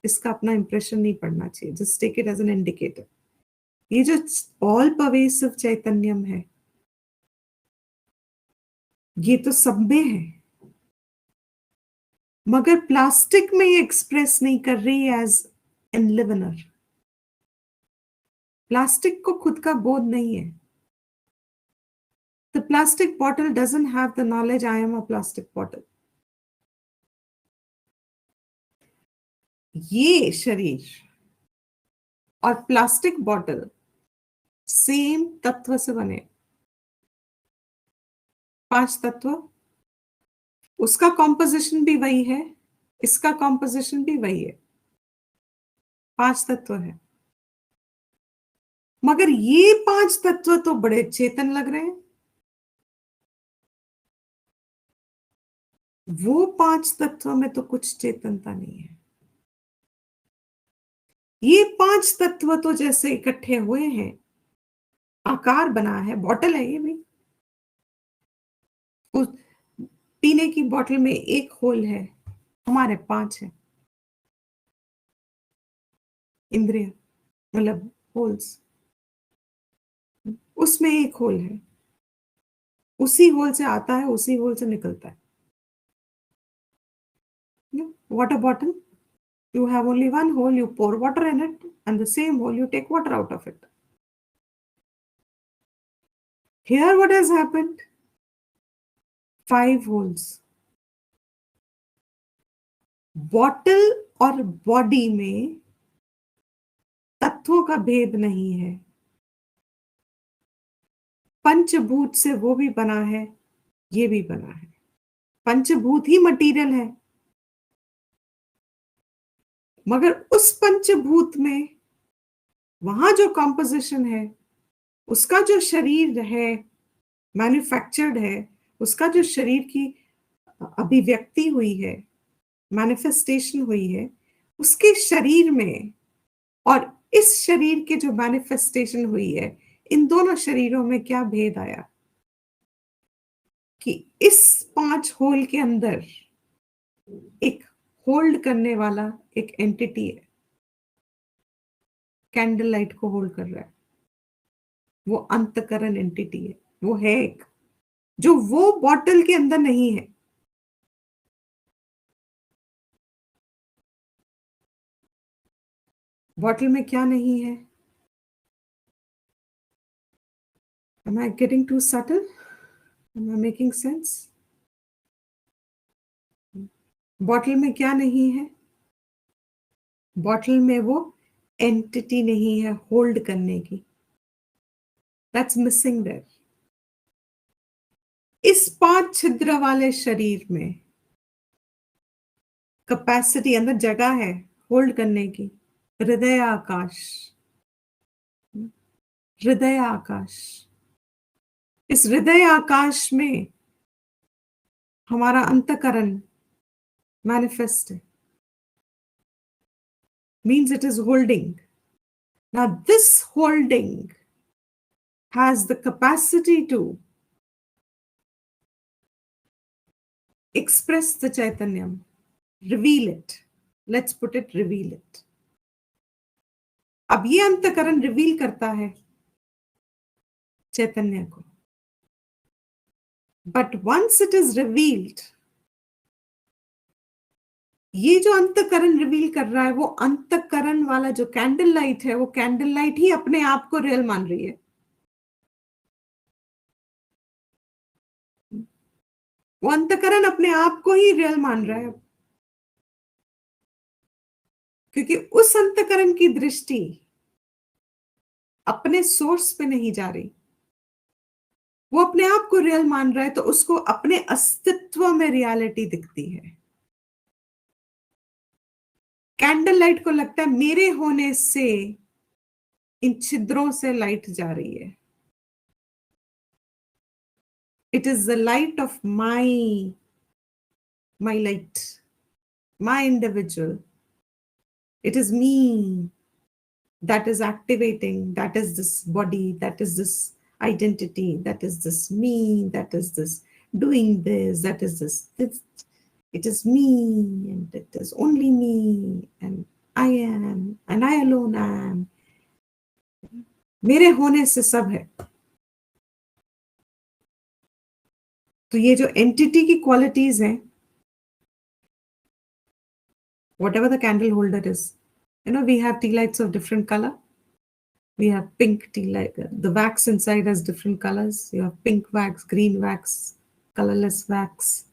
इसका अपना इम्प्रेशन नहीं पड़ना चाहिए. Just take it as an indicator. ये जो ऑल परवेसिव चैतन्यम है, ये तो सब में है, मगर प्लास्टिक में ये एक्सप्रेस नहीं कर रही एज एनलिवनर. प्लास्टिक को खुद का बोध नहीं है. The plastic bottle doesn't have the knowledge I am a plastic bottle. ये शरीर और प्लास्टिक बॉटल सेम तत्व से बने. 5 तत्व, उसका कॉम्पोजिशन भी वही है, इसका कॉम्पोजिशन भी वही है. 5 तत्व है, मगर ये 5 तत्व तो बड़े चेतन लग रहे हैं. वो 5 तत्व में तो कुछ चेतनता नहीं है. ये 5 तत्व तो जैसे इकट्ठे हुए हैं, आकार बना है, बॉटल है ये भी. उस पीने की बॉटल में एक होल है, हमारे 5 है. इंद्रिय मतलब होल्स, उसमें एक होल है, उसी होल से आता है, उसी होल से निकलता है. Water bottle, you have only one hole, you pour water in it, and the same hole you take water out of it. Here what has happened? 5 holes. Bottle और बॉडी में तत्वों का भेद नहीं है. पंचभूत से वो भी बना है, ये भी बना है. पंचभूत ही मटेरियल है, मगर उस पंचभूत में वहां जो कॉम्पोजिशन है, उसका जो शरीर है, मैन्युफैक्चर्ड है, उसका जो शरीर की अभिव्यक्ति हुई है, मैनिफेस्टेशन हुई है, उसके शरीर में और इस शरीर के जो मैनिफेस्टेशन हुई है, इन दोनों शरीरों में क्या भेद आया कि इस 5 होल के अंदर एक होल्ड करने वाला एक एंटिटी है, कैंडल लाइट को होल्ड कर रहा है. वो अंतकरण एंटिटी है, वो है एक, जो वो बॉटल के अंदर नहीं है. बॉटल में क्या नहीं है? Am I getting too subtle? Am I making sense? Bottle में क्या नहीं है? बॉटल में वो एंटिटी नहीं है होल्ड करने की. That's missing there. इस 5 छिद्र वाले शरीर में कैपेसिटी, अंदर जगह है होल्ड करने की. हृदय आकाश, हृदय आकाश. इस हृदय आकाश में हमारा अंतकरण मैनिफेस्ट है. Means it is holding. Now this holding has the capacity to express the Chaitanyam, reveal it. Let's put it, reveal it. अब ये अंतकरण रिवील करता है चैतन्य को. But once it is revealed, ये जो अंतकरण रिवील कर रहा है, वो अंतकरण वाला जो कैंडल लाइट है, वो कैंडल लाइट ही अपने आप को रियल मान रही है. वो अंतकरण अपने आप को ही रियल मान रहा है, क्योंकि उस अंतकरण की दृष्टि अपने सोर्स पे नहीं जा रही. वो अपने आप को रियल मान रहा है, तो उसको अपने अस्तित्व में रियलिटी दिखती है. कैंडल लाइट को लगता है मेरे होने से इन छिद्रों से लाइट जा रही है. It is the light of my light, my individual. It is me. that is activating, that is this body, that is this identity, that is this me, that is this doing this, that is this, it is me, and it is only me, and I am, and I alone am. मेरे होने से सब है. तो ये जो entity की qualities हैं, whatever the candle holder is, we have tea lights of different color. We have pink tea light. The wax inside has different colors. You have pink wax, green wax, colorless wax.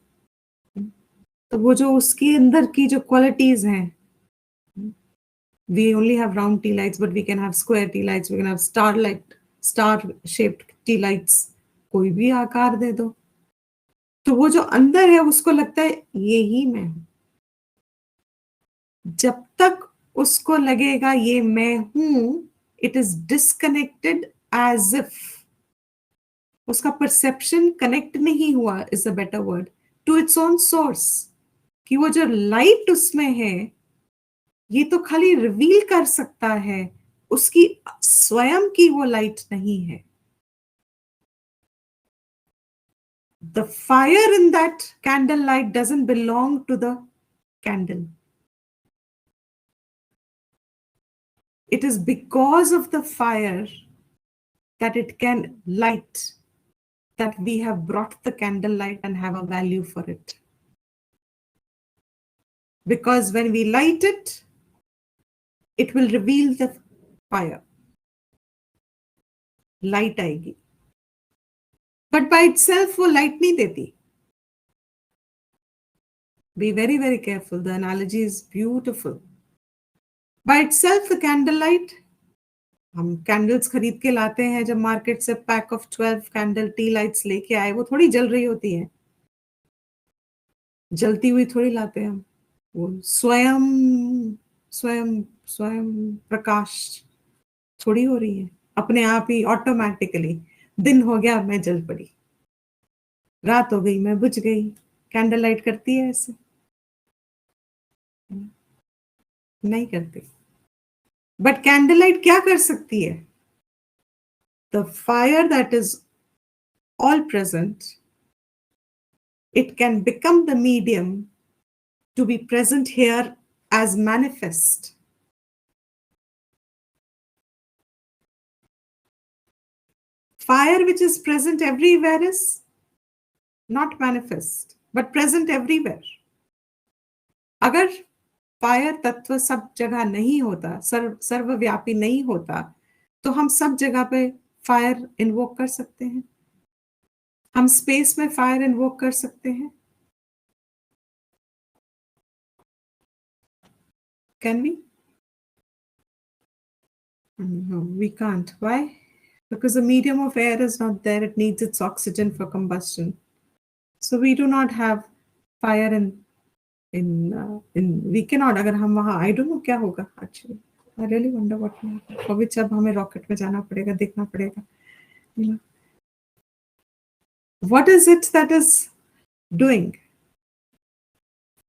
तो वो जो उसके अंदर की जो qualities हैं, we only have round tea lights, but we can have square tea lights. We can have star-shaped tea lights. कोई भी आकार दे दो. तो वो जो अंदर है उसको लगता है ये ही मैं हूं. जब तक उसको लगेगा ये मैं हूं, it is disconnected as if. उसका perception connect नहीं हुआ is a better word to its own source. कि वो जो light उसमें है, ये तो खाली रिवील कर सकता है, उसकी स्वयं की वो लाइट नहीं है. The fire in that candle light doesn't belong to the candle. It is because of the fire that it can light that we have brought the candle light and have a value for it. Because when we light it, it will reveal the fire. Light आएगी. But by itself वो light नहीं देती. Be very, very careful. The analogy is beautiful. By itself, the candle light, हम candles खरीद के लाते हैं जब market से pack of 12 candle tea lights लेके आए, वो थोड़ी जल रही होती है, जलती हुई थोड़ी लाते हैं हम. वो स्वयं स्वयं स्वयं प्रकाश थोड़ी हो रही है, अपने आप ही ऑटोमेटिकली. दिन हो गया मैं जल पड़ी, रात हो गई मैं बुझ गई. कैंडल लाइट करती है ऐसे? नहीं करती. बट कैंडल लाइट क्या कर सकती है? The fire that is all present, it can become the medium to be present here as manifest. Fire which is present everywhere is not manifest, but present everywhere. अगर fire तत्व सब जगह नहीं होता, सर्वव्यापी नहीं होता, तो हम सब जगह पे फायर इन्वोक कर सकते हैं. हम स्पेस में फायर इन्वोक कर सकते हैं. Can we? No, we can't. Why? Because the medium of air is not there. It needs its oxygen for combustion. So we do not have fire in we cannot. अगर हम वहाँ, I don't know क्या होगा actually. I really wonder what will happen. For which अब हमें rocket में जाना पड़ेगा, देखना पड़ेगा. What is it that is doing?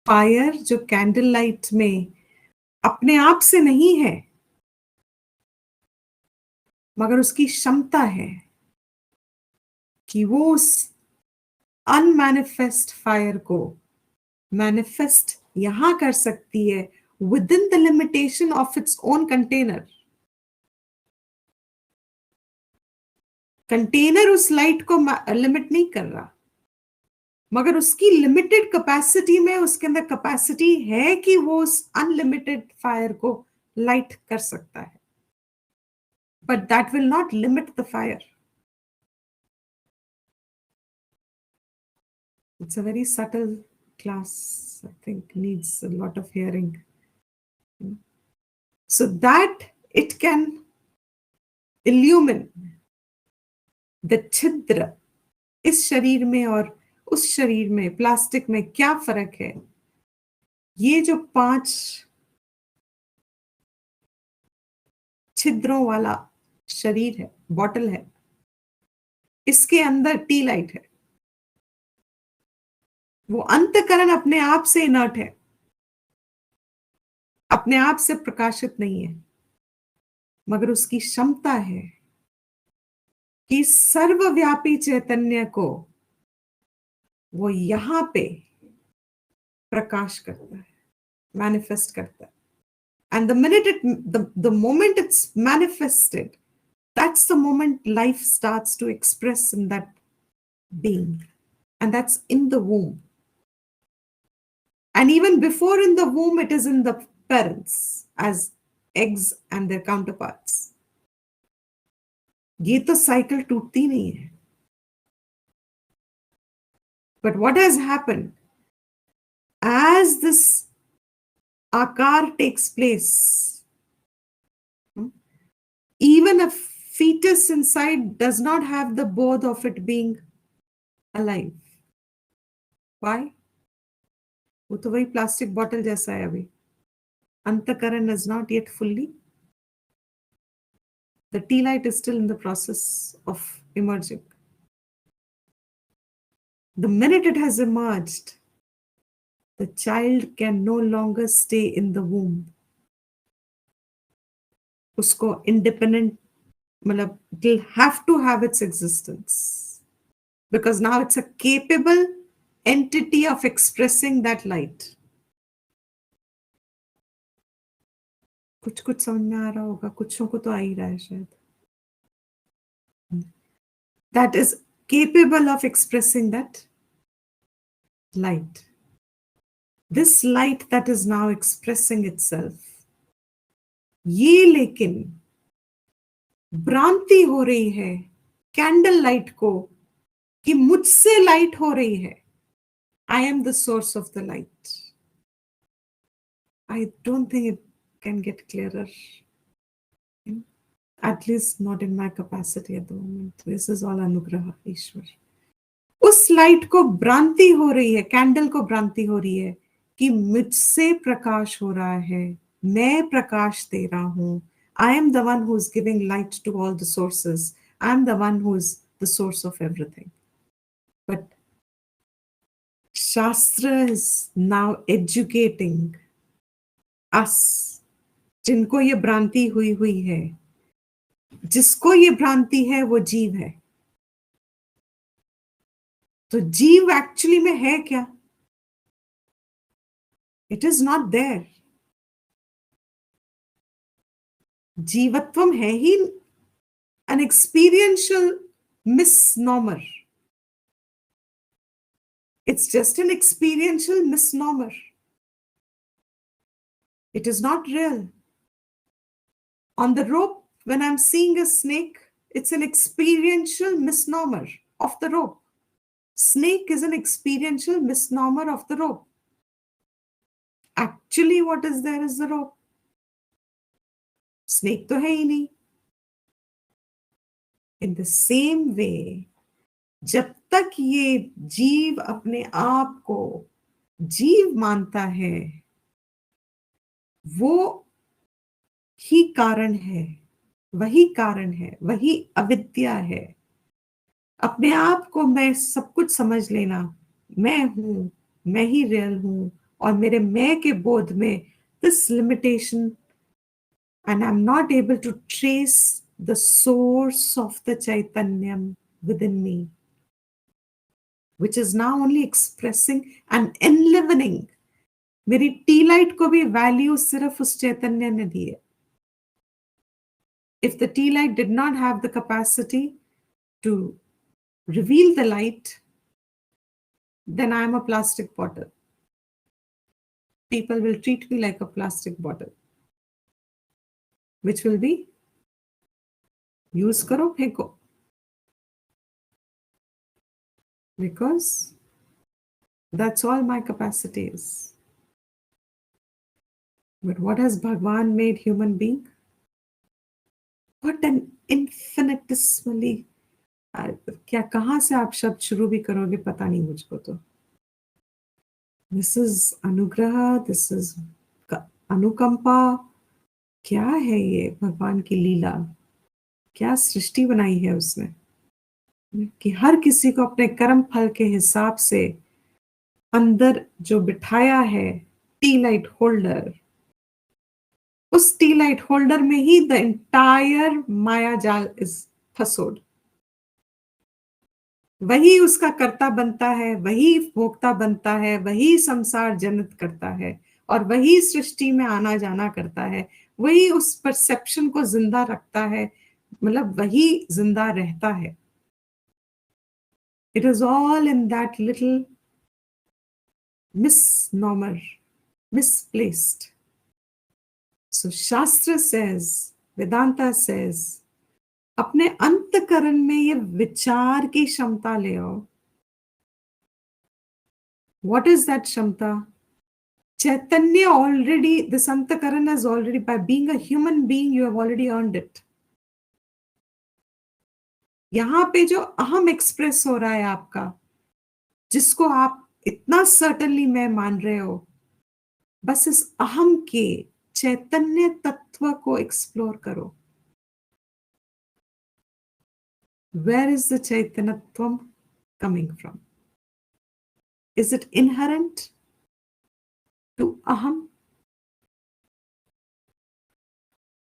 Fire जो कैंडल लाइट में अपने आप से नहीं है, मगर उसकी क्षमता है कि वो उस अनमैनिफेस्ट फायर को मैनिफेस्ट यहां कर सकती है with in the limitation of its own container. Container उस लाइट को लिमिट नहीं कर रहा, मगर उसकी लिमिटेड कैपेसिटी में उसके अंदर कैपेसिटी है कि वो उस अनलिमिटेड फायर को लाइट कर सकता है. But that will not limit the fire. It's a very subtle class, I think needs a lot of hearing. So that it can illumine the छिद्र. इस शरीर में और उस शरीर में, प्लास्टिक में क्या फर्क है? ये जो 5 छिद्रों वाला शरीर है, बॉटल है, इसके अंदर टी लाइट है. वो अंतःकरण अपने आप से इनर्ट है, अपने आप से प्रकाशित नहीं है. मगर उसकी क्षमता है कि सर्वव्यापी चैतन्य को वो यहां पे प्रकाश करता है, मैनिफेस्ट करता है. And the moment it's manifested, that's the moment life starts to express in that being. And that's in the womb. And even before in the womb, it is in the parents as eggs and their counterparts. ये तो cycle टूटती नहीं है. But what has happened? As this akar takes place, even a fetus inside does not have the both of it being alive. Why? वो तो वही plastic bottle जैसा है अभी. अंतकरण is not yet fully. The tea light is still in the process of emerging. The minute it has emerged, the child can no longer stay in the womb. उसको independent, मतलब it will have to have its existence. Because now it's a capable entity of expressing that light. कुछ कुछ समझ में आ रहा होगा, कुछों को तो आ ही रहा है शायद. That is capable of expressing that light. This light that is now expressing itself. ये लेकिन भ्रांति हो रही है कैंडल लाइट को कि मुझसे लाइट हो रही है. I am the source of the light. I don't think it can get clearer. At least not in my capacity at the moment. This is all anugraha, ईश्वर. उस लाइट को भ्रांति हो रही है, कैंडल को भ्रांति हो रही है कि मुझसे प्रकाश हो रहा है, मैं प्रकाश दे रहा हूं. I am the one who is giving light to all the sources. I am the one who is the source of everything. But Shastra is now educating us, जिनको ये भ्रांति हुई है. जिसको ये भ्रांति है वो जीव है. तो जीव एक्चुअली में है क्या? It is not there. जीवत्वम है ही an experiential misnomer. It's just an experiential misnomer. It is not real. On the rope, when I'm seeing a snake, it's an experiential misnomer of the rope. Snake is an experiential misnomer of the rope. Actually, what is there is the rope. Snake तो है ही नहीं. In the same way, जब तक ये जीव अपने आप को जीव मानता है, वो ही कारण है, वही कारण है, वही अविद्या है. अपने आप को मैं सब कुछ समझ लेना, मैं हूं, मैं ही रियल हूं, और मेरे मैं के बोध में this limitation, and I'm not able to trace the source of the Chaitanyam within me, which is now only expressing and enlivening. मेरी टी लाइट को भी वैल्यू सिर्फ उस चैतन्य ने दी है. If the tea light did not have the capacity to reveal the light, then I am a plastic bottle. People will treat me like a plastic bottle, which will be use karo pheko, because that's all my capacity is. But what has Bhagwan made human being? What an infinitesimally, क्या कहाँ से आप शब्द शुरू भी करोगे पता नहीं मुझको तो. This is अनुग्रह, this is अनुकंपा. क्या है ये भगवान की लीला? क्या सृष्टि बनाई है उसने कि हर किसी को अपने कर्म फल के हिसाब से अंदर जो बिठाया है टी लाइट होल्डर, उस टी लाइट होल्डर में ही द एंटायर माया जाल इज फसोड। वही उसका कर्ता बनता है, वही भोक्ता बनता है, वही संसार जनित करता है, और वही सृष्टि में आना जाना करता है, वही उस परसेप्शन को जिंदा रखता है, मतलब वही जिंदा रहता है। It is all in that little misnomer, misplaced. So Shastra says, Vedanta says, अपने अंतकरण में ये विचार की क्षमता ले आओ। What is that क्षमता? Chaitanya already, this antakaran has already, by being a human being, you have already earned it. यहां पे जो अहम एक्सप्रेस हो रहा है आपका, जिसको आप इतना सर्टनली मैं मान रहे हो, बस इस अहम के चैतन्य तत्व को एक्सप्लोर करो। Where is the Chaitanatvam coming from? Is it inherent to aham?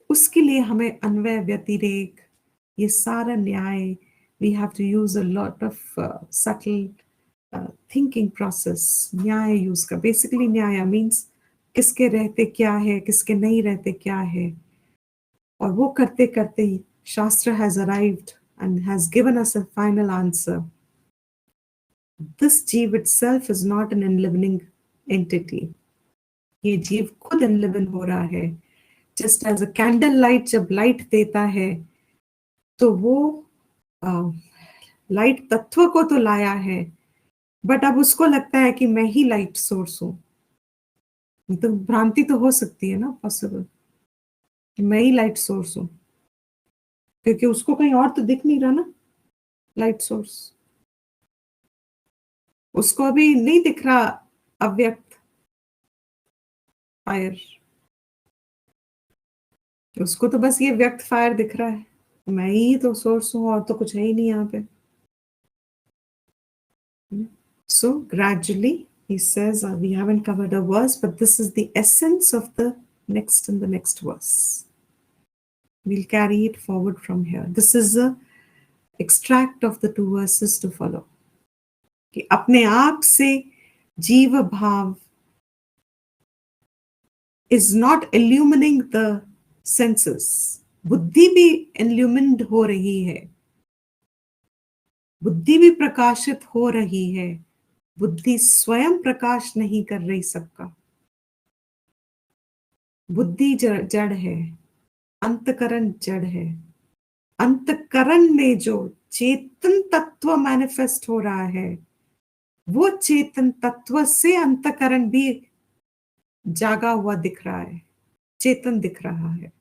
उसके लिए हमें अन्वय व्यतिरेक, ये सारा न्याय, we have to use a lot of subtle thinking process. न्याय यूज का, basically न्याय means किसके रहते क्या है, किसके नहीं रहते क्या है, और वो करते करते ही शास्त्र has arrived and has given us a final answer. This जीव itself is not an enlivening entity. ये जीव खुद enliven हो रहा है। Just as a candle light जब लाइट देता है, तो वो लाइट तत्व को तो लाया है, बट अब उसको लगता है कि मैं ही लाइट सोर्स हूं। तो भ्रांति तो हो सकती है ना, पॉसिबल, मैं ही लाइट सोर्स हूं, क्योंकि उसको कहीं और तो दिख नहीं रहा ना लाइट सोर्स। उसको अभी नहीं दिख रहा अव्यक्त फायर, उसको तो बस ये व्यक्त फायर दिख रहा है, मैं ही तो सोर्स हूं और तो कुछ है ही नहीं यहाँ पे। So gradually he says, we haven't covered a verse, but this is the essence of the next and the next verse. We'll carry it forward from here. This is a extract of the 2 verses to follow. कि अपने आप से जीव भाव is not illumining the senses. बुद्धि भी illumined हो रही है, बुद्धि भी प्रकाशित हो रही है, बुद्धि स्वयं प्रकाश नहीं कर रही सबका। बुद्धि जड़ है, अंतकरण जड़ है। अंतकरण में जो चेतन तत्व मैनिफेस्ट हो रहा है, वो चेतन तत्व से अंतकरण भी जागा हुआ दिख रहा है, चेतन दिख रहा है,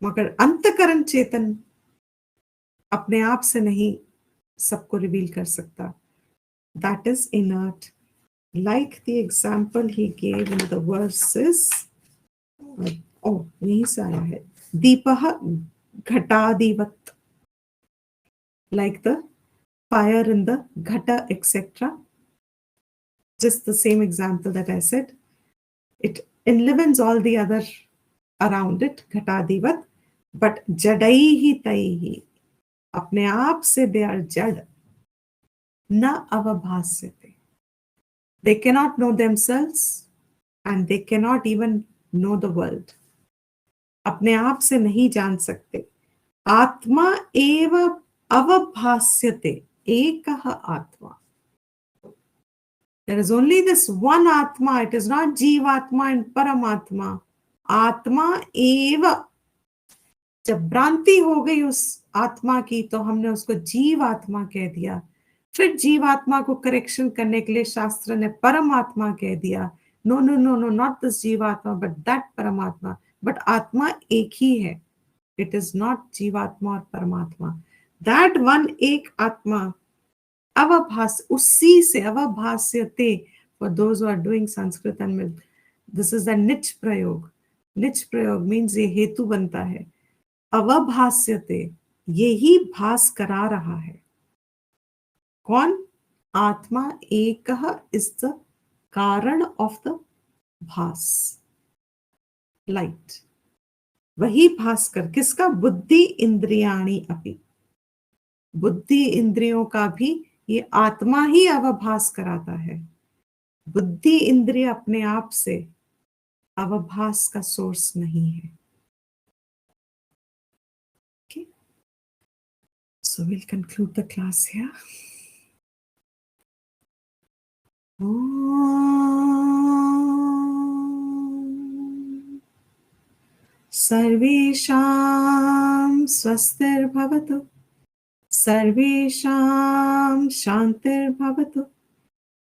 मगर अंतकरण चेतन अपने आप से नहीं सबको रिवील कर सकता। That is inert. Like the example he gave in the verses, यहीं से आया है, दीपः घटादिवत्, like the fire in the ghata, etc. Just the same example that I said. It enlivens all the other around it, घटादिवत्, but जडैहि तैहि, अपने आप से they are जड़, न अवभास्यते. They cannot know themselves and they cannot even know the world. अपने आप से नहीं जान सकते। आत्मा एव अवभास्यते, एकः आत्मा. There is only this one Atma. It is not Jivatma and Paramatma. आत्मा एव. जब भ्रांति हो गई उस आत्मा की, तो हमने उसको जीवात्मा कह दिया। फिर जीवात्मा को करेक्शन करने के लिए शास्त्र ने परमात्मा कह दिया। No no no no, not this जीवात्मा बट दैट परमात्मा। बट आत्मा एक ही है, इट इज नॉट जीवात्मा और परमात्मा। दैट वन एक आत्मा अवभास, उसी से अवभास्यते। For those who are doing Sanskrit and this is the निच प्रयोग। निच प्रयोग मीन्स ये हेतु बनता है। अवभास्यते, यही भास करा रहा है। कौन? आत्मा एकः इज द कारण ऑफ द भास। लाइट, वही भास्कर किसका? बुद्धि इंद्रियाणि अपि, बुद्धि इंद्रियों का भी ये आत्मा ही अवभास कराता है। बुद्धि इंद्रिय अपने आप से अवभास का सोर्स नहीं है। Okay, so we'll conclude the class here. Om सर्वेषां स्वस्तिर्भवतु, सर्वेषां शान्तिर्भवतु,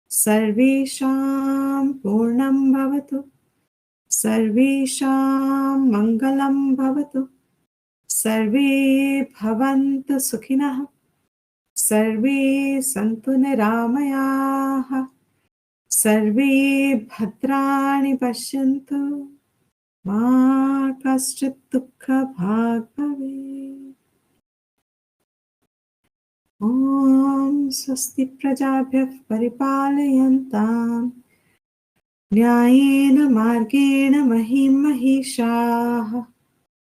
सर्वेषां पूर्णं भवतु, सर्वेषां मङ्गलं भवतु, सर्वे भवन्तु सुखिनः, सर्वे सन्तु निरामयाः, सर्वे भद्राणि पश्यन्तु, मा कश्चित् दुःखभाग् भवेत्। ॐ स्वस्ति प्रजाभ्यः परिपालयन्तां न्यायेन मार्गेण महीं महिषाः,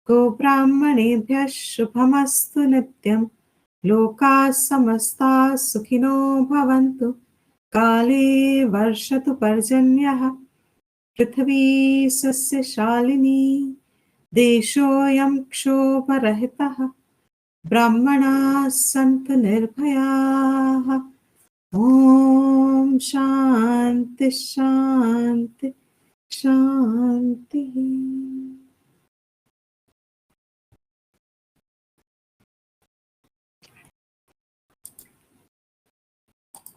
गोब्राह्मणेभ्यः शुभमस्तु नित्यं, लोकाः समस्ताः सुखिनो भवन्तु, काले वर्षतु पर्जन्यः, पृथिवी सस्यशालिनी, देशोऽयं क्षोभरहितः, ब्राह्मणाः सन्तु निर्भयाः। ॐ शान्ति शान्ति शान्तिः।